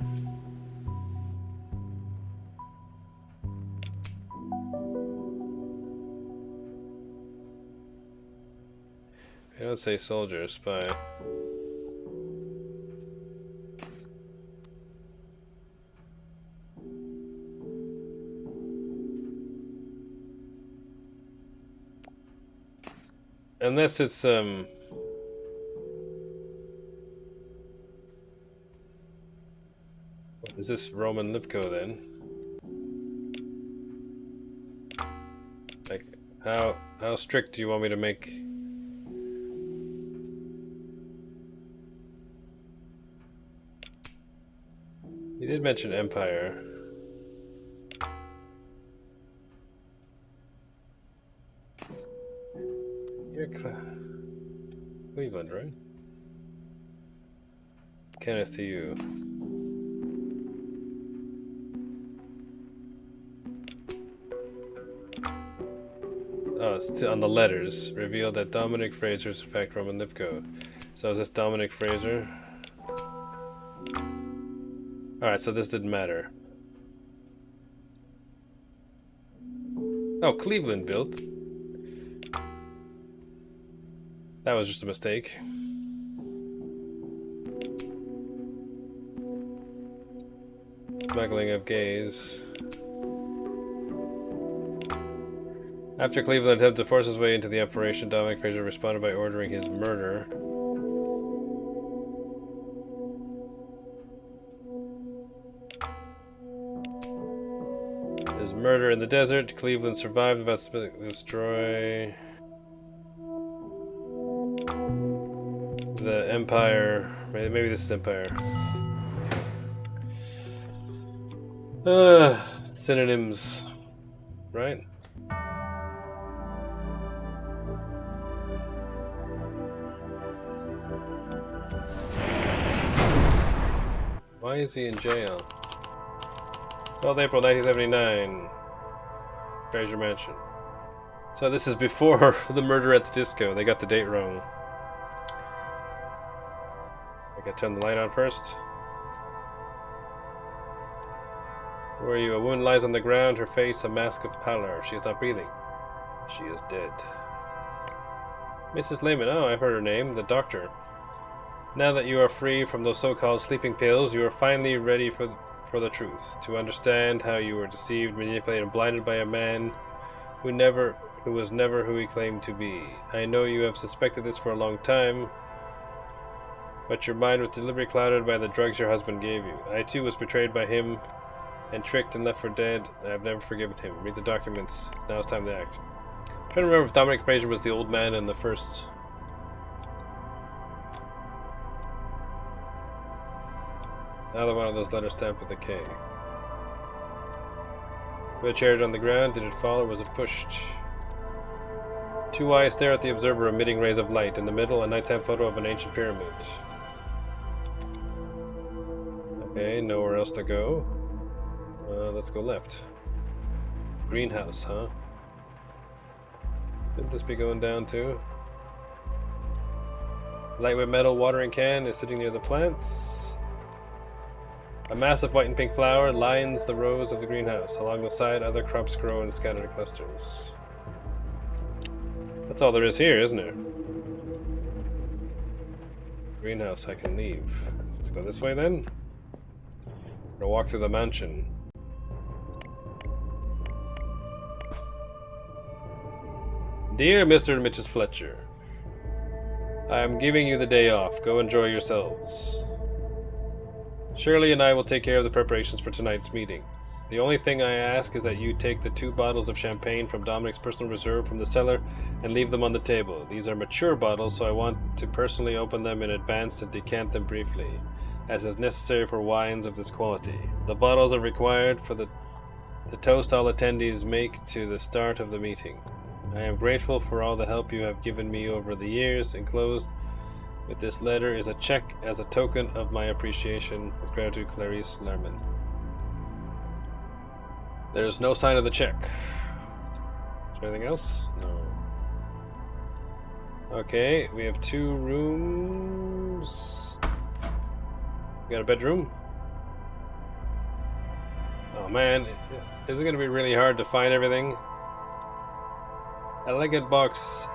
I don't say soldier, spy. Unless it's is this Roman Lipko then? Like how strict do you want me to make? He did mention Empire. You're Cleveland, right? Kenneth to you. Oh, it's on the letters. Revealed that Dominic Fraser is in fact Roman Lipko. So is this Dominic Fraser? Alright, so this didn't matter. Oh, Cleveland built. That was just a mistake. Smuggling of gays. After Cleveland attempted to force his way into the operation, Dominic Fraser responded by ordering his murder. His murder in the desert. Cleveland survived, about to destroy the Empire. Maybe this is Empire. Synonyms, right? Why is he in jail? 12th April 1979. Fraser Mansion. So this is before the murder at the disco. They got the date wrong. I gotta turn the light on first. Who are you? A woman lies on the ground, her face a mask of pallor. She is not breathing. She is dead. Mrs. Lehman. Oh, I've heard her name. The doctor. Now that you are free from those so-called sleeping pills, you are finally ready for the truth. To understand how you were deceived, manipulated, and blinded by a man who was never who he claimed to be. I know you have suspected this for a long time, but your mind was deliberately clouded by the drugs your husband gave you. I too was betrayed by him and tricked and left for dead. I've never forgiven him. Read the documents. Now it's time to act. I'm trying to remember if Dominic Fraser was the old man in the first. Another one of those letters stamped with a K. Wheelchair on the ground. Did it fall or was it pushed? Two eyes stare at the observer, emitting rays of light. In the middle, a nighttime photo of an ancient pyramid. Okay, nowhere else to go. Let's go left. Greenhouse, huh? Could this be going down too? Lightweight metal watering can is sitting near the plants. A massive white and pink flower lines the rows of the greenhouse. Along the side, other crops grow in scattered clusters. That's all there is here, isn't it? Greenhouse, I can leave. Let's go this way then. We're gonna walk through the mansion. Dear Mr. and Mrs. Fletcher, I am giving you the day off. Go enjoy yourselves. Shirley and I will take care of the preparations for tonight's meeting. The only thing I ask is that you take the 2 bottles of champagne from Dominic's personal reserve from the cellar and leave them on the table. These are mature bottles, so I want to personally open them in advance and decant them briefly, as is necessary for wines of this quality. The bottles are required for the toast all attendees make to the start of the meeting. I am grateful for all the help you have given me over the years. Enclosed with this letter is a check as a token of my appreciation. With gratitude, Clarice Lerman. There's no sign of the check. Is there anything else? No. Okay, we have 2 rooms. We got a bedroom. Oh man, is it going to be really hard to find everything? Elegant box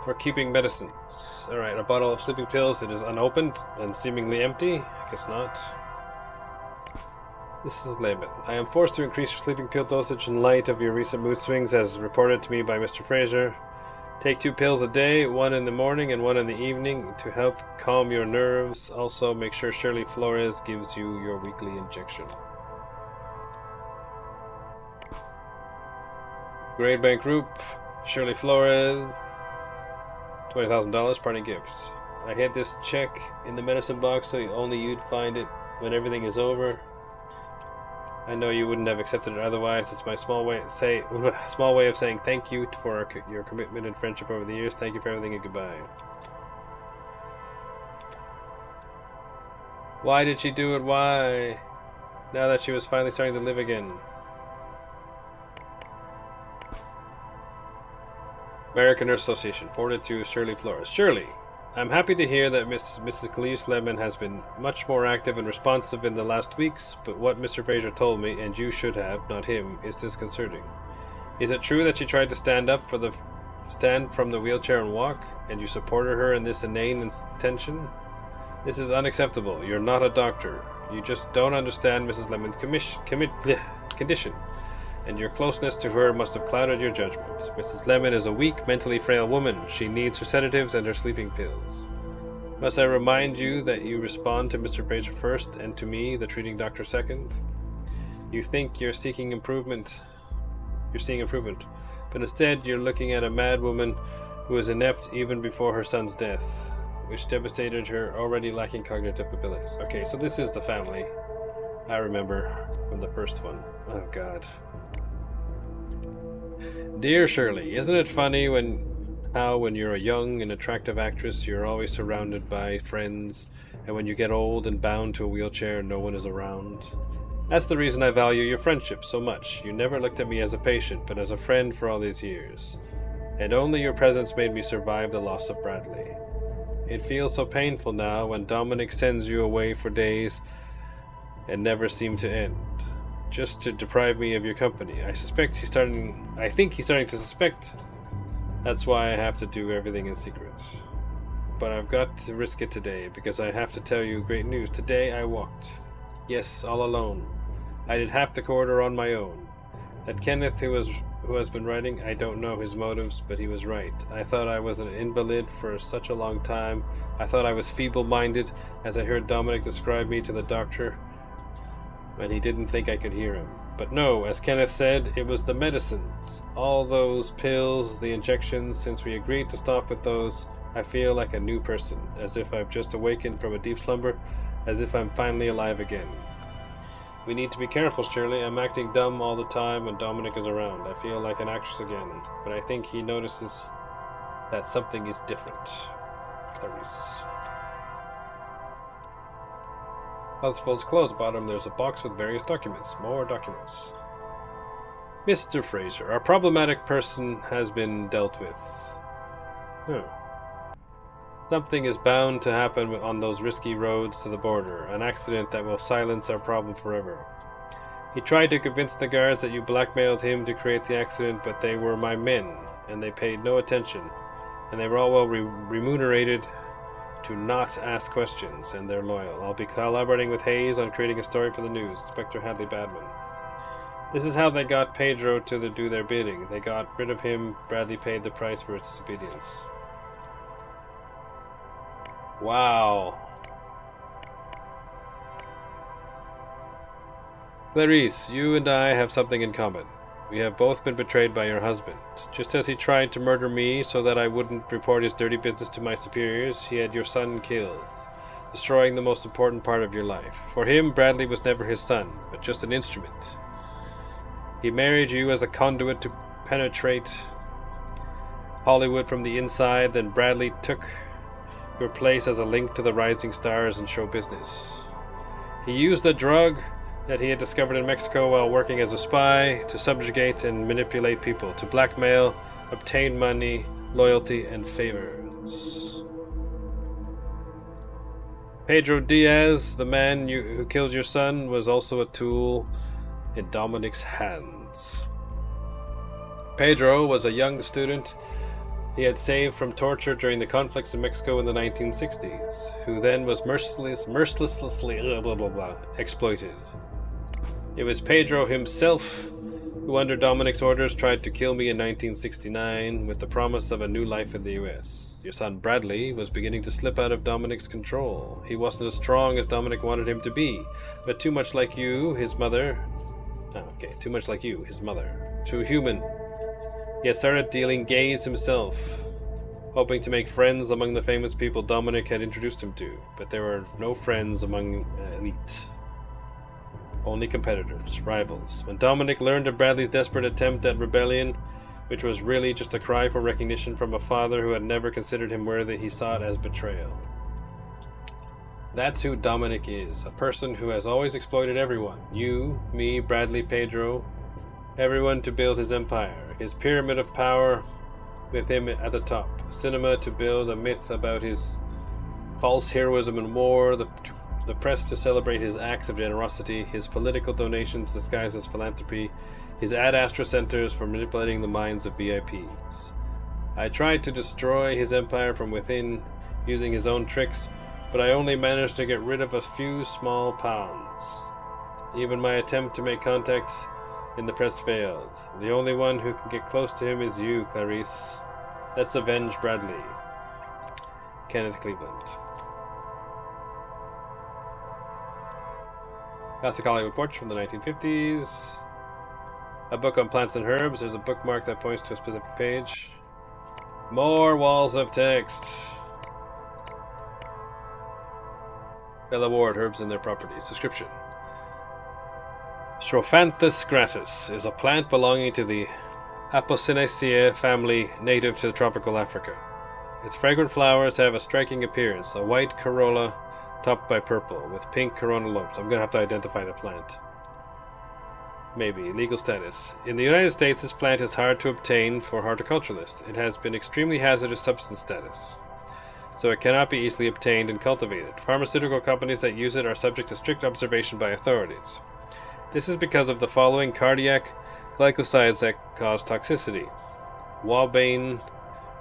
for keeping medicines. Alright, a bottle of sleeping pills. It is unopened and seemingly empty. I guess not. This is a layman. I am forced to increase your sleeping pill dosage in light of your recent mood swings as reported to me by Mr. Fraser. Take 2 pills a day, 1 in the morning and 1 in the evening to help calm your nerves. Also, make sure Shirley Flores gives you your weekly injection. Grade Bank Group. Shirley Flores, $20,000 parting gift. I hid this check in the medicine box so only you'd find it when everything is over. I know you wouldn't have accepted it otherwise. It's my small way of saying thank you for your commitment and friendship over the years. Thank you for everything and goodbye. Why did she do it? Why? Now that she was finally starting to live again. American Nurse Association, forwarded to Shirley Flores. Shirley, I'm happy to hear that Mrs. Khalees Lemon has been much more active and responsive in the last weeks, but what Mr. Fraser told me, and you should have, not him, is disconcerting. Is it true that she tried to stand from the wheelchair and walk, and you supported her in this inane intention? This is unacceptable. You're not a doctor. You just don't understand Mrs. Lemon's condition. And your closeness to her must have clouded your judgment. Mrs. Lemon is a weak, mentally frail woman. She needs her sedatives and her sleeping pills. Must I remind you that you respond to Mr. Fraser first, and to me, the treating doctor, second? You think you're seeing improvement, but instead you're looking at a mad woman who is inept even before her son's death, which devastated her already lacking cognitive abilities. Okay, so this is the family I remember from the first one. Oh God. Dear Shirley, isn't it funny when you're a young and attractive actress, you're always surrounded by friends, and when you get old and bound to a wheelchair, no one is around? That's the reason I value your friendship so much. You never looked at me as a patient, but as a friend for all these years. And only your presence made me survive the loss of Bradley. It feels so painful now when Dominic sends you away for days and never seem to end, just to deprive me of your company. I think he's starting to suspect. That's why I have to do everything in secret. But I've got to risk it today, because I have to tell you great news. Today I walked. Yes, all alone. I did half the corridor on my own. That Kenneth who has been writing, I don't know his motives, but he was right. I thought I was an invalid for such a long time. I thought I was feeble-minded, as I heard Dominic describe me to the doctor. and he didn't think I could hear him. But no, as Kenneth said, it was the medicines. All those pills, the injections. Since we agreed to stop with those, I feel like a new person, as if I've just awakened from a deep slumber, as if I'm finally alive again. We need to be careful, Shirley. I'm acting dumb all the time when Dominic is around. I feel like an actress again, but I think he notices that something is different. Clarice. House folds closed. Bottom, there's a box with various documents. More documents. Mr. Fraser, our problematic person has been dealt with. Something is bound to happen on those risky roads to the border. An accident that will silence our problem forever. He tried to convince the guards that you blackmailed him to create the accident, but they were my men, and they paid no attention. And they were all well remunerated to not ask questions, and they're loyal. I'll be collaborating with Hayes on creating a story for the news. Inspector Hadley Badman. This is how they got Pedro to do their bidding. They got rid of him. Bradley paid the price for his disobedience. Wow. Clarice, you and I have something in common. We have both been betrayed by your husband. Just as he tried to murder me so that I wouldn't report his dirty business to my superiors, he had your son killed, destroying the most important part of your life. For him, Bradley was never his son, but just an instrument. He married you as a conduit to penetrate Hollywood from the inside, then Bradley took your place as a link to the rising stars in show business. He used a drug that he had discovered in Mexico while working as a spy to subjugate and manipulate people, to blackmail, obtain money, loyalty, and favors. Pedro Diaz, the man who killed your son, was also a tool in Dominic's hands. Pedro was a young student he had saved from torture during the conflicts in Mexico in the 1960s, who then was mercilessly exploited. It was Pedro himself who, under Dominic's orders, tried to kill me in 1969 with the promise of a new life in the US. Your son Bradley was beginning to slip out of Dominic's control. He wasn't as strong as Dominic wanted him to be, but too much like you, his mother. Too much like you, his mother. Too human. He had started dealing gays himself, hoping to make friends among the famous people Dominic had introduced him to, but there were no friends among elite. Only competitors, rivals. When Dominic learned of Bradley's desperate attempt at rebellion, which was really just a cry for recognition from a father who had never considered him worthy, he saw it as betrayal. That's who Dominic is, a person who has always exploited everyone. You, me, Bradley, Pedro, everyone to build his empire. His pyramid of power with him at the top. Cinema to build a myth about his false heroism in war. The press to celebrate his acts of generosity. His political donations disguised as philanthropy. His Ad Astra centers for manipulating the minds of VIPs. I tried to destroy his empire from within using his own tricks, but I only managed to get rid of a few small pawns. Even my attempt to make contact in the press failed. The only one who can get close to him is you, Clarice. Let's avenge Bradley. Kenneth Cleveland. Classic Hollywood Portrait from the 1950s. A book on plants and herbs. There's a bookmark that points to a specific page. More walls of text. Bella Ward, Herbs and Their Properties. Description. Strophanthus gratis is a plant belonging to the Apocynaceae family native to tropical Africa. Its fragrant flowers have a striking appearance, a white corolla topped by purple, with pink coronal lobes. I'm going to have to identify the plant. Maybe. Legal status. In the United States, this plant is hard to obtain for horticulturalists. It has been extremely hazardous substance status, so it cannot be easily obtained and cultivated. Pharmaceutical companies that use it are subject to strict observation by authorities. This is because of the following cardiac glycosides that cause toxicity: wabane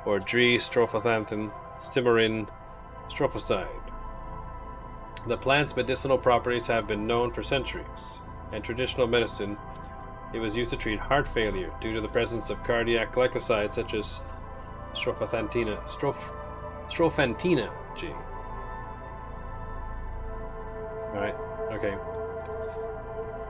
or D-strophanthin, simmering, strophoside. The plant's medicinal properties have been known for centuries. In traditional medicine, it was used to treat heart failure due to the presence of cardiac glycosides such as strophanthina. Alright, okay.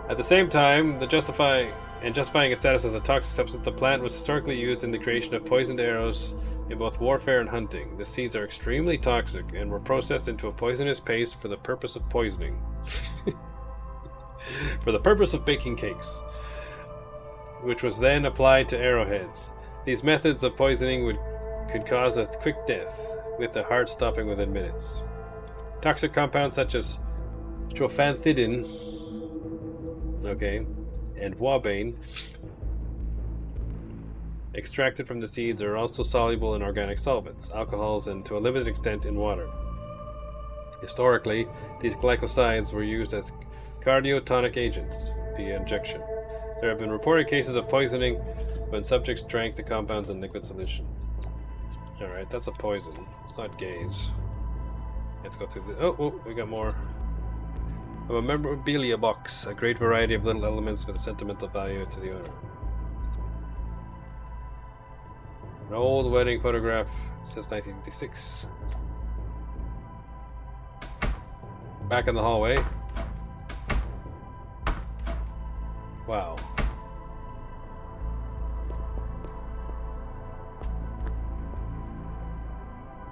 At the same time, justifying its status as a toxic substance, the plant was historically used in the creation of poisoned arrows in both warfare and hunting. The seeds are extremely toxic and were processed into a poisonous paste for the purpose of poisoning. For the purpose of baking cakes, which was then applied to arrowheads. These methods of poisoning could cause a quick death, with the heart stopping within minutes. Toxic compounds such as strophantidin, and voabane, extracted from the seeds, are also soluble in organic solvents, alcohols, and to a limited extent in water. Historically, these glycosides were used as cardiotonic agents via injection. There have been reported cases of poisoning when subjects drank the compounds in liquid solution. Alright, that's a poison. It's not gaze. Let's go through the... Oh, we got more. A memorabilia box. A great variety of little elements with a sentimental value to the owner. An old wedding photograph. It says 1956. Back in the hallway. Wow.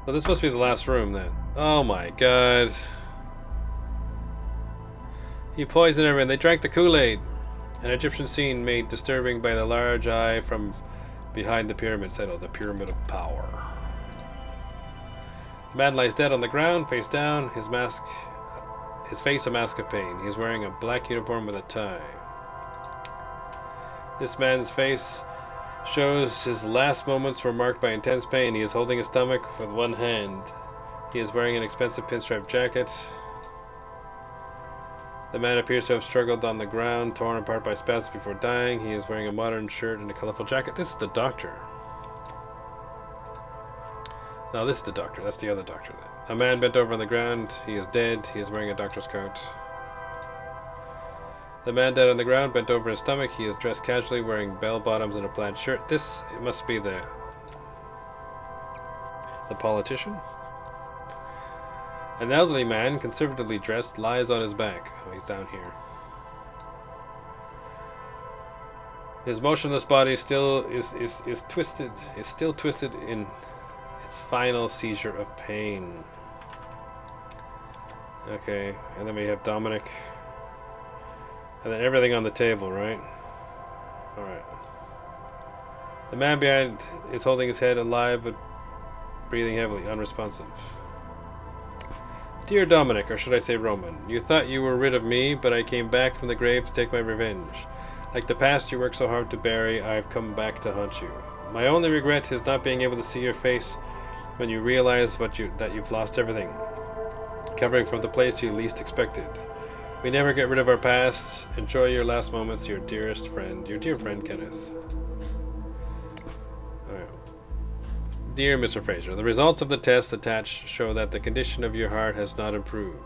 So this must be the last room then. Oh my god. He poisoned everyone. They drank the Kool-Aid. An Egyptian scene made disturbing by the large eye from behind the pyramid, titled The Pyramid of Power. The man lies dead on the ground, face down, his face a mask of pain. He is wearing a black uniform with a tie. This man's face shows his last moments were marked by intense pain. He is holding his stomach with one hand. He is wearing an expensive pinstripe jacket. The man appears to have struggled on the ground, torn apart by spasms before dying. He is wearing a modern shirt and a colorful jacket. This is the doctor. No, this is the doctor. That's the other doctor then. A man bent over on the ground. He is dead. He is wearing a doctor's coat. The man dead on the ground, bent over his stomach. He is dressed casually, wearing bell bottoms and a plaid shirt. This must be the politician. An elderly man, conservatively dressed, lies on his back. Oh, he's down here. His motionless body still is twisted. Is still twisted in its final seizure of pain. Okay, and then we have Dominic. And then everything on the table, right? Alright. The man behind is holding his head alive but breathing heavily, unresponsive. Dear Dominic, or should I say Roman, you thought you were rid of me, but I came back from the grave to take my revenge. Like the past you worked so hard to bury, I've come back to haunt you. My only regret is not being able to see your face when you realize that you've lost everything, covering from the place you least expected. We never get rid of our past. Enjoy your last moments, your dearest friend, your dear friend Kenneth. Dear Mr. Fraser, the results of the tests attached show that the condition of your heart has not improved.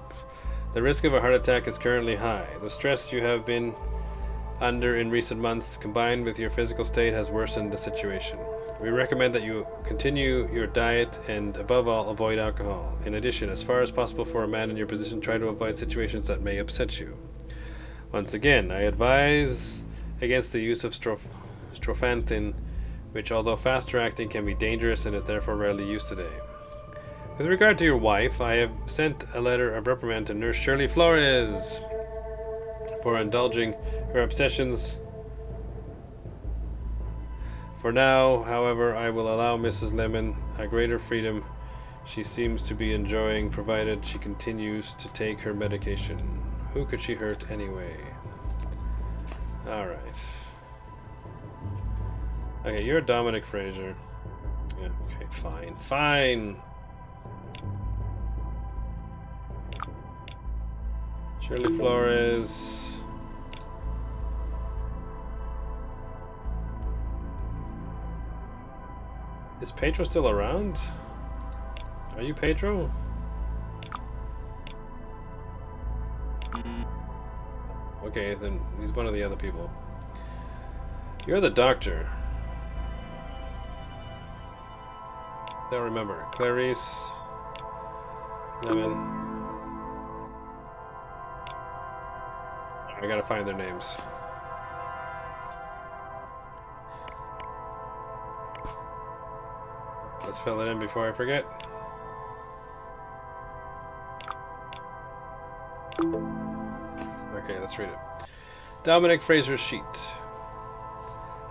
The risk of a heart attack is currently high. The stress you have been under in recent months, combined with your physical state, has worsened the situation. We recommend that you continue your diet and, above all, avoid alcohol. In addition, as far as possible for a man in your position, try to avoid situations that may upset you. Once again, I advise against the use of strophanthin, which, although faster acting, can be dangerous and is therefore rarely used today. With regard to your wife, I have sent a letter of reprimand to Nurse Shirley Flores for indulging her obsessions. For now, however, I will allow Mrs. Lemon a greater freedom she seems to be enjoying, provided she continues to take her medication. Who could she hurt anyway? Alright. Okay, you're Dominic Fraser. Yeah, okay, fine. Fine! Shirley Flores. Is Pedro still around? Are you Pedro? Okay, then he's one of the other people. You're the doctor. I don't remember. Clarice. Lemon. I gotta find their names. Let's fill it in before I forget. Okay, let's read it. Dominic Fraser's sheet.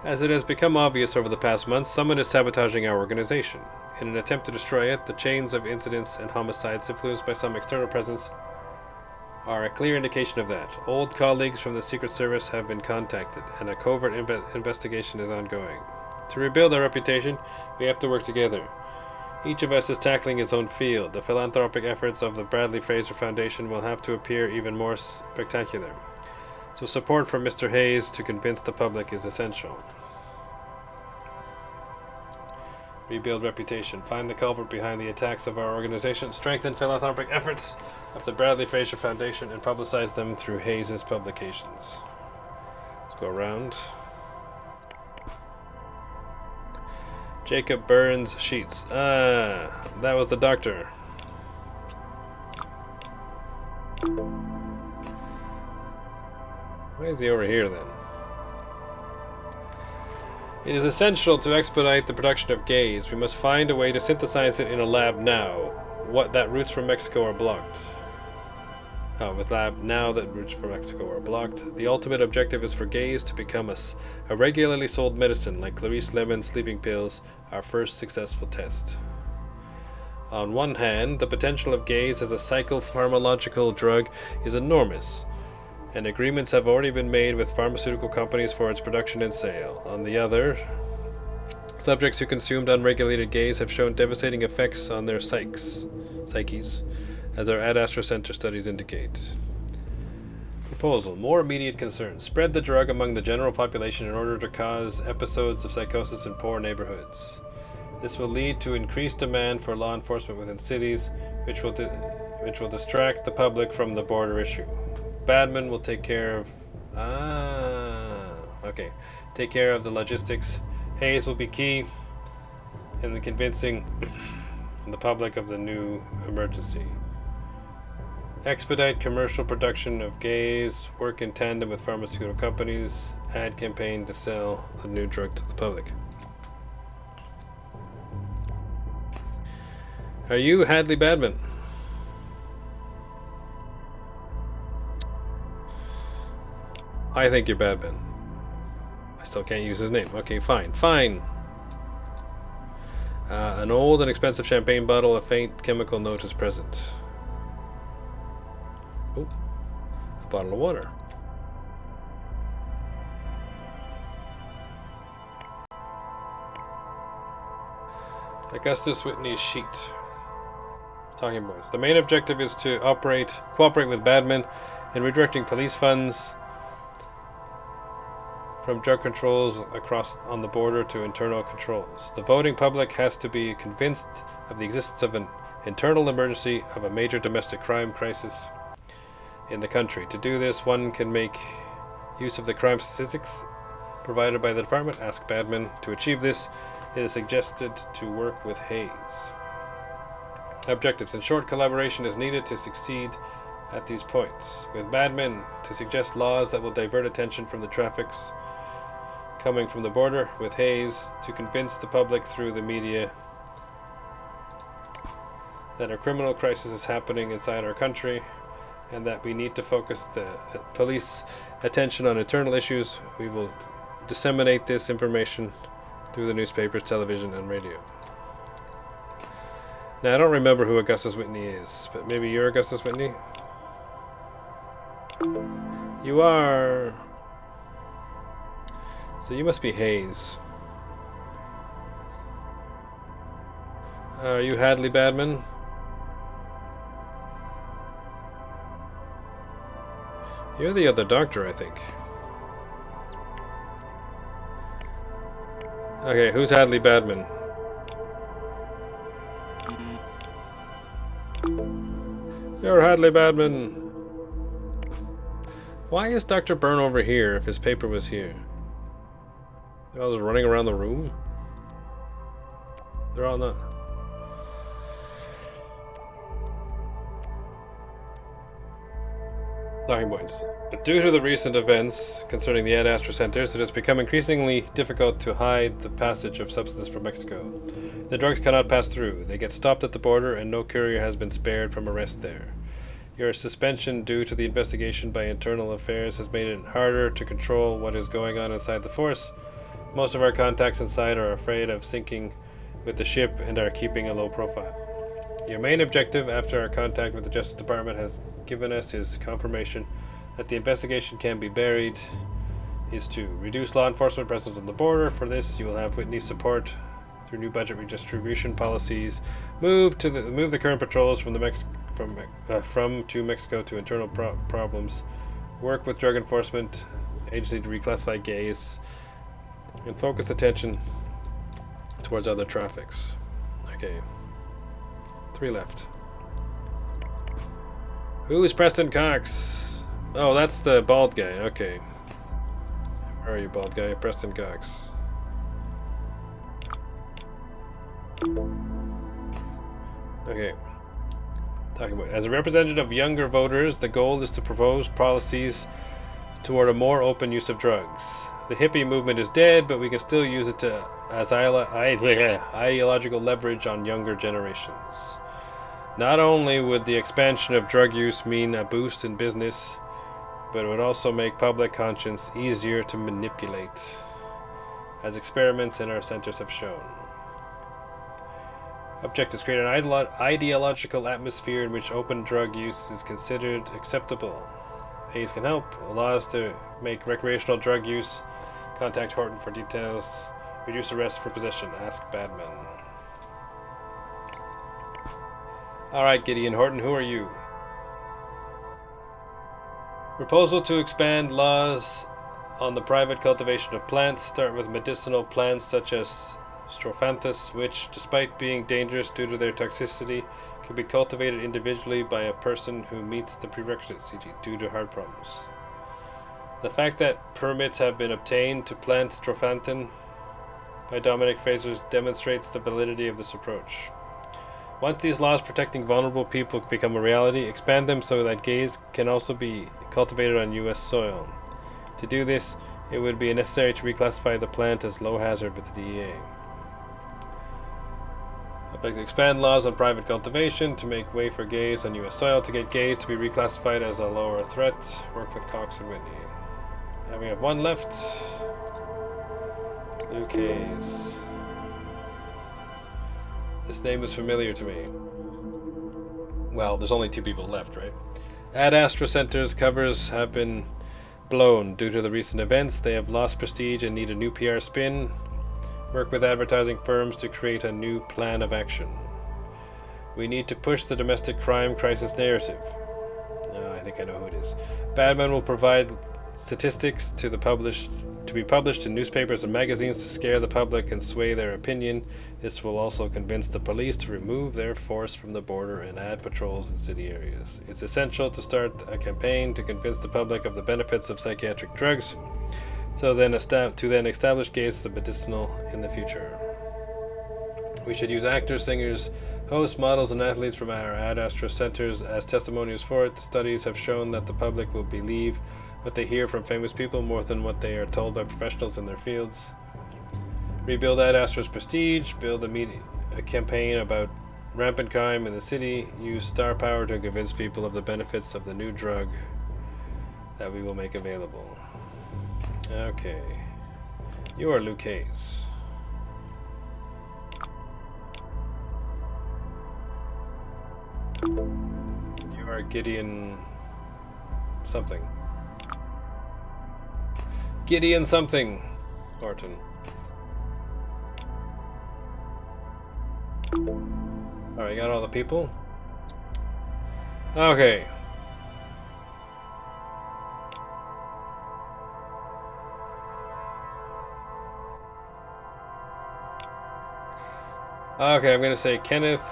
As it has become obvious over the past months, someone is sabotaging our organization. In an attempt to destroy it, the chains of incidents and homicides influenced by some external presence are a clear indication of that. Old colleagues from the Secret Service have been contacted, and a covert investigation is ongoing. To rebuild our reputation, we have to work together. Each of us is tackling his own field. The philanthropic efforts of the Bradley Fraser Foundation will have to appear even more spectacular. So support from Mr. Hayes to convince the public is essential. Rebuild reputation. Find the culprit behind the attacks of our organization. Strengthen philanthropic efforts of the Bradley Fraser Foundation and publicize them through Hayes' publications. Let's go around. Jacob Burns sheets. Ah, that was the doctor. Why is he over here then? It is essential to expedite the production of gaze. We must find a way to synthesize it in a lab now. What that routes from Mexico are blocked. With lab now that routes from Mexico are blocked. The ultimate objective is for gaze to become a regularly sold medicine like Clarice Lemon's sleeping pills, our first successful test. On one hand, the potential of gaze as a psychopharmacological drug is enormous, and agreements have already been made with pharmaceutical companies for its production and sale. On the other, subjects who consumed unregulated gaze have shown devastating effects on their psyches, as our Ad Astra Center studies indicate. Proposal. More immediate concerns. Spread the drug among the general population in order to cause episodes of psychosis in poor neighborhoods. This will lead to increased demand for law enforcement within cities, which will distract the public from the border issue. Badman will take care of... Take care of the logistics. Hayes will be key in the convincing the public of the new emergency. Expedite commercial production of gaze. Work in tandem with pharmaceutical companies. Ad campaign to sell the new drug to the public. Are you Hadley Badman? I think you're Badman. I still can't use his name. Okay, fine. Fine. An old and expensive champagne bottle, a faint chemical note is present. Oh, a bottle of water. Augustus Whitney's sheet. Talking points. The main objective is to cooperate with Badman in redirecting police funds from drug controls across on the border to internal controls. The voting public has to be convinced of the existence of an internal emergency of a major domestic crime crisis in the country. To do this, one can make use of the crime statistics provided by the department. Ask Badman. To achieve this, it is suggested to work with Hayes. Objectives. In short, collaboration is needed to succeed at these points. With Badman, to suggest laws that will divert attention from the traffics coming from the border. With Hayes, to convince the public through the media that a criminal crisis is happening inside our country and that we need to focus the police attention on internal issues. We will disseminate this information through the newspapers, television, and radio. Now, I don't remember who Augustus Whitney is, but maybe you're Augustus Whitney? You are. So you must be Hayes. Are you Hadley Badman? You're the other doctor, I think. Okay, who's Hadley Badman? You're Hadley Badman. Why is Dr. Byrne over here if his paper was here? They're all just running around the room? They're all not. Talking points. Due to the recent events concerning the Ad Astra centers, it has become increasingly difficult to hide the passage of substances from Mexico. The drugs cannot pass through. They get stopped at the border, and no courier has been spared from arrest there. Your suspension due to the investigation by Internal Affairs has made it harder to control what is going on inside the force. Most of our contacts inside are afraid of sinking with the ship and are keeping a low profile. Your main objective after our contact with the Justice Department has given us his confirmation that the investigation can be buried is to reduce law enforcement presence on the border. For this, you will have Whitney's support through new budget redistribution policies. Move the current patrols from to Mexico to internal problems. Work with drug enforcement agency to reclassify gays, and focus attention towards other traffics. Okay. 3 left. Who is Preston Cox? Oh, that's the bald guy. Okay. Where are you, bald guy? Preston Cox. Okay. Talking about, as a representative of younger voters, the goal is to propose policies toward a more open use of drugs. The hippie movement is dead, but we can still use it as ideological leverage on younger generations. Not only would the expansion of drug use mean a boost in business, but it would also make public conscience easier to manipulate, as experiments in our centers have shown. Objectives: create an ideological atmosphere in which open drug use is considered acceptable. Hayes can help. Allow us to make recreational drug use. Contact Horton for details. Reduce arrests for possession. Ask Badman. Alright, Gideon Horton, who are you? Proposal to expand laws on the private cultivation of plants. Start with medicinal plants such as Strophanthus, which, despite being dangerous due to their toxicity, can be cultivated individually by a person who meets the prerequisites, e.g. due to heart problems. The fact that permits have been obtained to plant Strophanthin by Dominic Frasers demonstrates the validity of this approach. Once these laws protecting vulnerable people become a reality, expand them so that gays can also be cultivated on U.S. soil. To do this, it would be necessary to reclassify the plant as low hazard with the DEA. I'd like to expand laws on private cultivation to make way for gays on U.S. soil, to get gays to be reclassified as a lower threat. Work with Cox and Whitney. And we have 1 left. Luke Hayes. This name is familiar to me. Well, there's only 2 people left, right? Ad Astra Center's covers have been blown due to the recent events. They have lost prestige and need a new PR spin. Work with advertising firms to create a new plan of action. We need to push the domestic crime crisis narrative. I think I know who it is. Badman will provide statistics to be published in newspapers and magazines to scare the public and sway their opinion. This will also convince the police to remove their force from the border and add patrols in city areas. It's essential to start a campaign to convince the public of the benefits of psychiatric drugs, so then establish gays as the medicinal in the future. We should use actors, singers, hosts, models, and athletes from our Ad Astra centers as testimonials for it. Studies have shown that the public will believe what they hear from famous people more than what they are told by professionals in their fields. Rebuild Ad Astra's prestige. Build a campaign about rampant crime in the city. Use star power to convince people of the benefits of the new drug that we will make available. Okay. You are Luke Hayes. You are Gideon something. Gideon something. Horton. Alright, got all the people? Okay. Okay, I'm gonna say Kenneth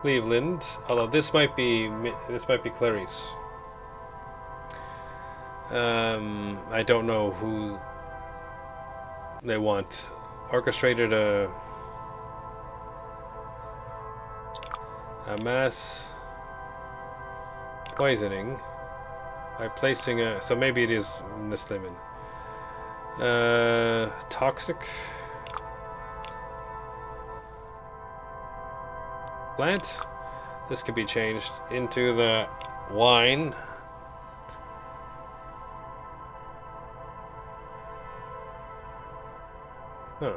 Cleveland, although this might be Clarice. I don't know who they want. Orchestrated a mass Poisoning. By placing a... So maybe it is Nislimin. Toxic. Plant. This could be changed into the wine. Huh.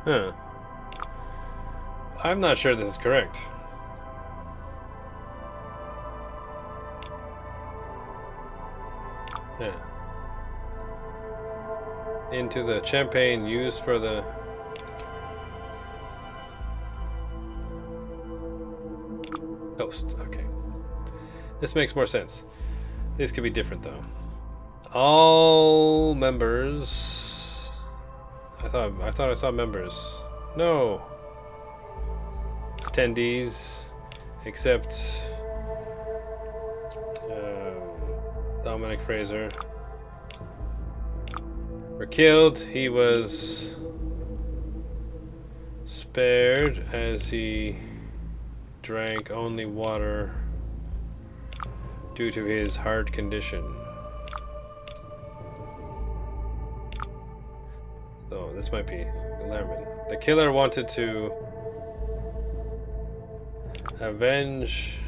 Huh. I'm not sure this is correct. Yeah. Into the champagne used for the... toast. Okay. This makes more sense. This could be different though. All members... I thought I saw members. No. Attendees, except Dominic Fraser, were killed. He was spared as he drank only water due to his heart condition. So this might be Lerman. The killer wanted to avenge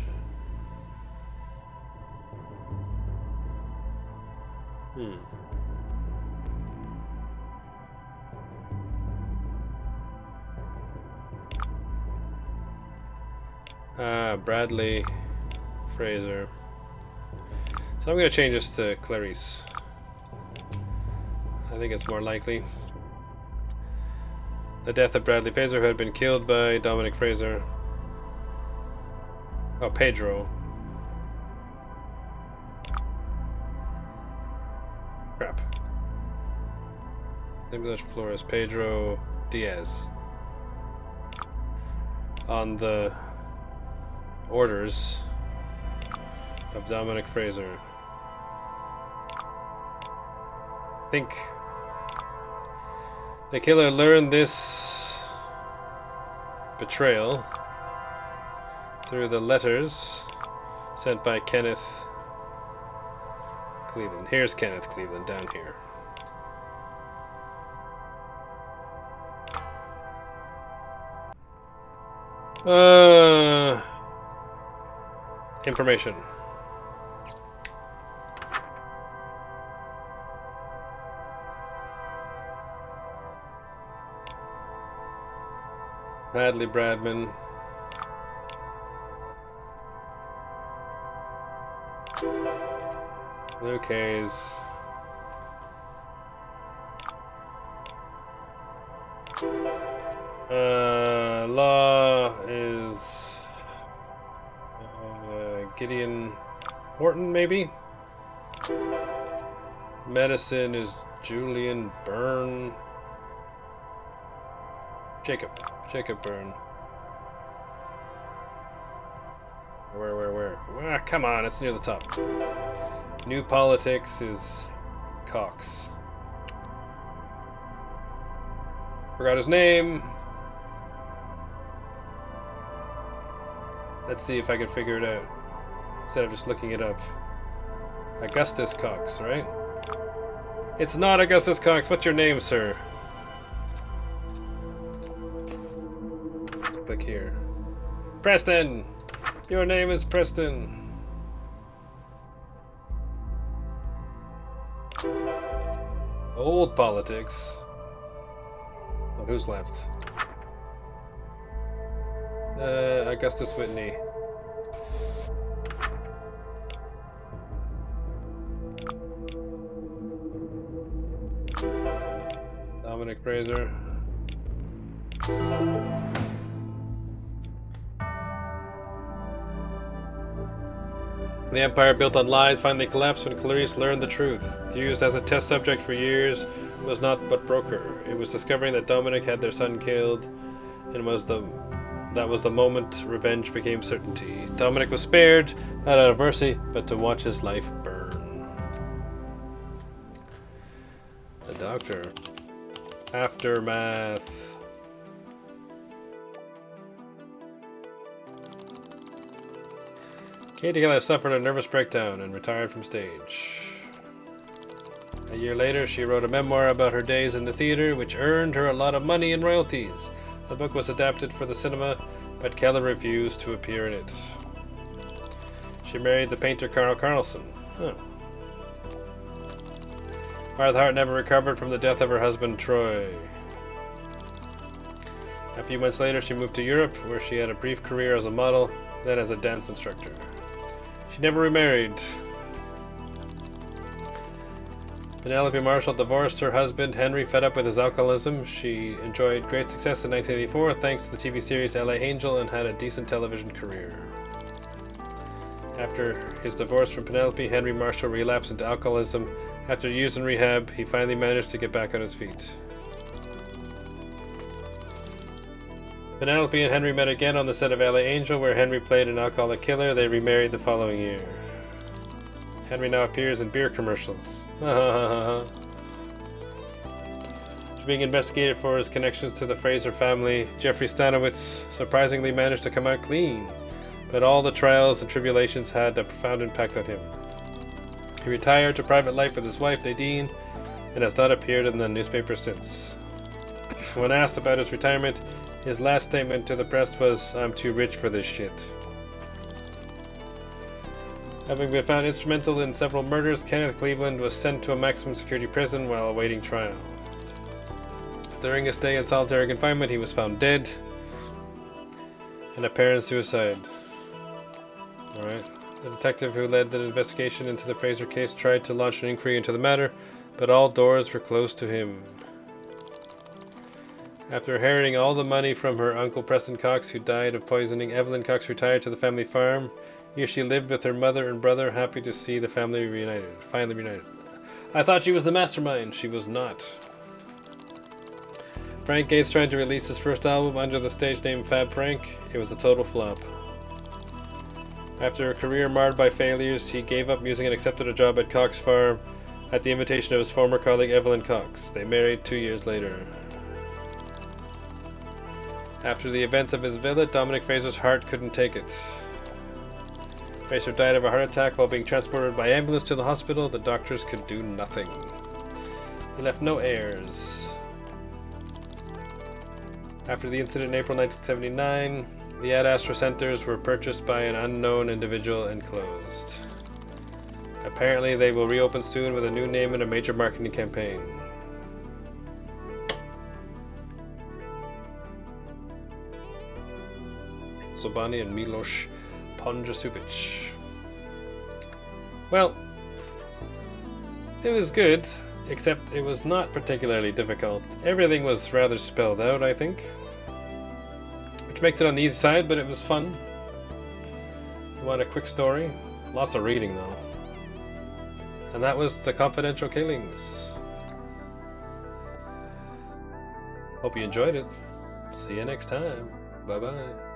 Bradley Fraser. So I'm going to change this to Clarice. I think it's more likely. The death of Bradley Fraser, who had been killed by Dominic Fraser. Oh, Pedro. Crap. English Flores. Pedro Diaz. On the orders of Dominic Fraser. I think the killer learned this betrayal through the letters sent by Kenneth Cleveland. Here's Kenneth Cleveland down here. Information. Bradley Bradman. Luke Hayes. Law is Gideon Horton, maybe? Medicine is Julian Byrne. Jacob Byrne. Where? Ah, come on, it's near the top. New politics is Cox. Forgot his name. Let's see if I can figure it out instead of just looking it up. Augustus Cox, right? It's not Augustus Cox. What's your name, sir? Click here. Preston! Your name is Preston. Old politics. Well, who's left? Augustus Whitney. Dominic Fraser. The empire built on lies finally collapsed when Clarice learned the truth. Used as a test subject for years, was not what broke her. It was discovering that Dominic had their son killed, and that was the moment revenge became certainty. Dominic was spared, not out of mercy, but to watch his life burn. The Doctor. Aftermath. Katie Keller suffered a nervous breakdown and retired from stage. A year later, she wrote a memoir about her days in the theater, which earned her a lot of money in royalties. The book was adapted for the cinema, but Keller refused to appear in it. She married the painter Carl Carlson. Huh. Martha Hart never recovered from the death of her husband, Troy. A few months later, she moved to Europe, where she had a brief career as a model, then as a dance instructor. She never remarried. Penelope Marshall divorced her husband, Henry, fed up with his alcoholism. She enjoyed great success in 1984 thanks to the TV series LA Angel and had a decent television career. After his divorce from Penelope, Henry Marshall relapsed into alcoholism. After years in rehab, he finally managed to get back on his feet. Penelope and Henry met again on the set of LA Angel, where Henry played an alcoholic killer. They remarried the following year. Henry now appears in beer commercials. He's being investigated for his connections to the Fraser family. Jeffrey Stanowitz surprisingly managed to come out clean, but all the trials and tribulations had a profound impact on him. He retired to private life with his wife, Nadine, and has not appeared in the newspaper since. When asked about his retirement, his last statement to the press was, "I'm too rich for this shit." Having been found instrumental in several murders, Kenneth Cleveland was sent to a maximum security prison while awaiting trial. During his stay in solitary confinement, he was found dead. An apparent suicide. Alright. The detective who led the investigation into the Fraser case tried to launch an inquiry into the matter, but all doors were closed to him. After inheriting all the money from her uncle Preston Cox, who died of poisoning, Evelyn Cox retired to the family farm. Here she lived with her mother and brother, happy to see the family finally reunited. I thought she was the mastermind. She was not. Frank Gates tried to release his first album under the stage name Fab Frank. It was a total flop. After a career marred by failures, he gave up music and accepted a job at Cox Farm at the invitation of his former colleague Evelyn Cox. They married 2 years later. After the events of his villa, Dominic Fraser's heart couldn't take it. Fraser died of a heart attack while being transported by ambulance to the hospital. The doctors could do nothing. He left no heirs. After the incident in April 1979, the Ad Astra centers were purchased by an unknown individual and closed. Apparently, they will reopen soon with a new name and a major marketing campaign. Sobani and Milos Ponjasubic. Well, it was good, except it was not particularly difficult. Everything was rather spelled out, I think, which makes it on the easy side, but it was fun. You want a quick story? Lots of reading, though. And that was The Confidential Killings. Hope you enjoyed it. See you next time. Bye-bye.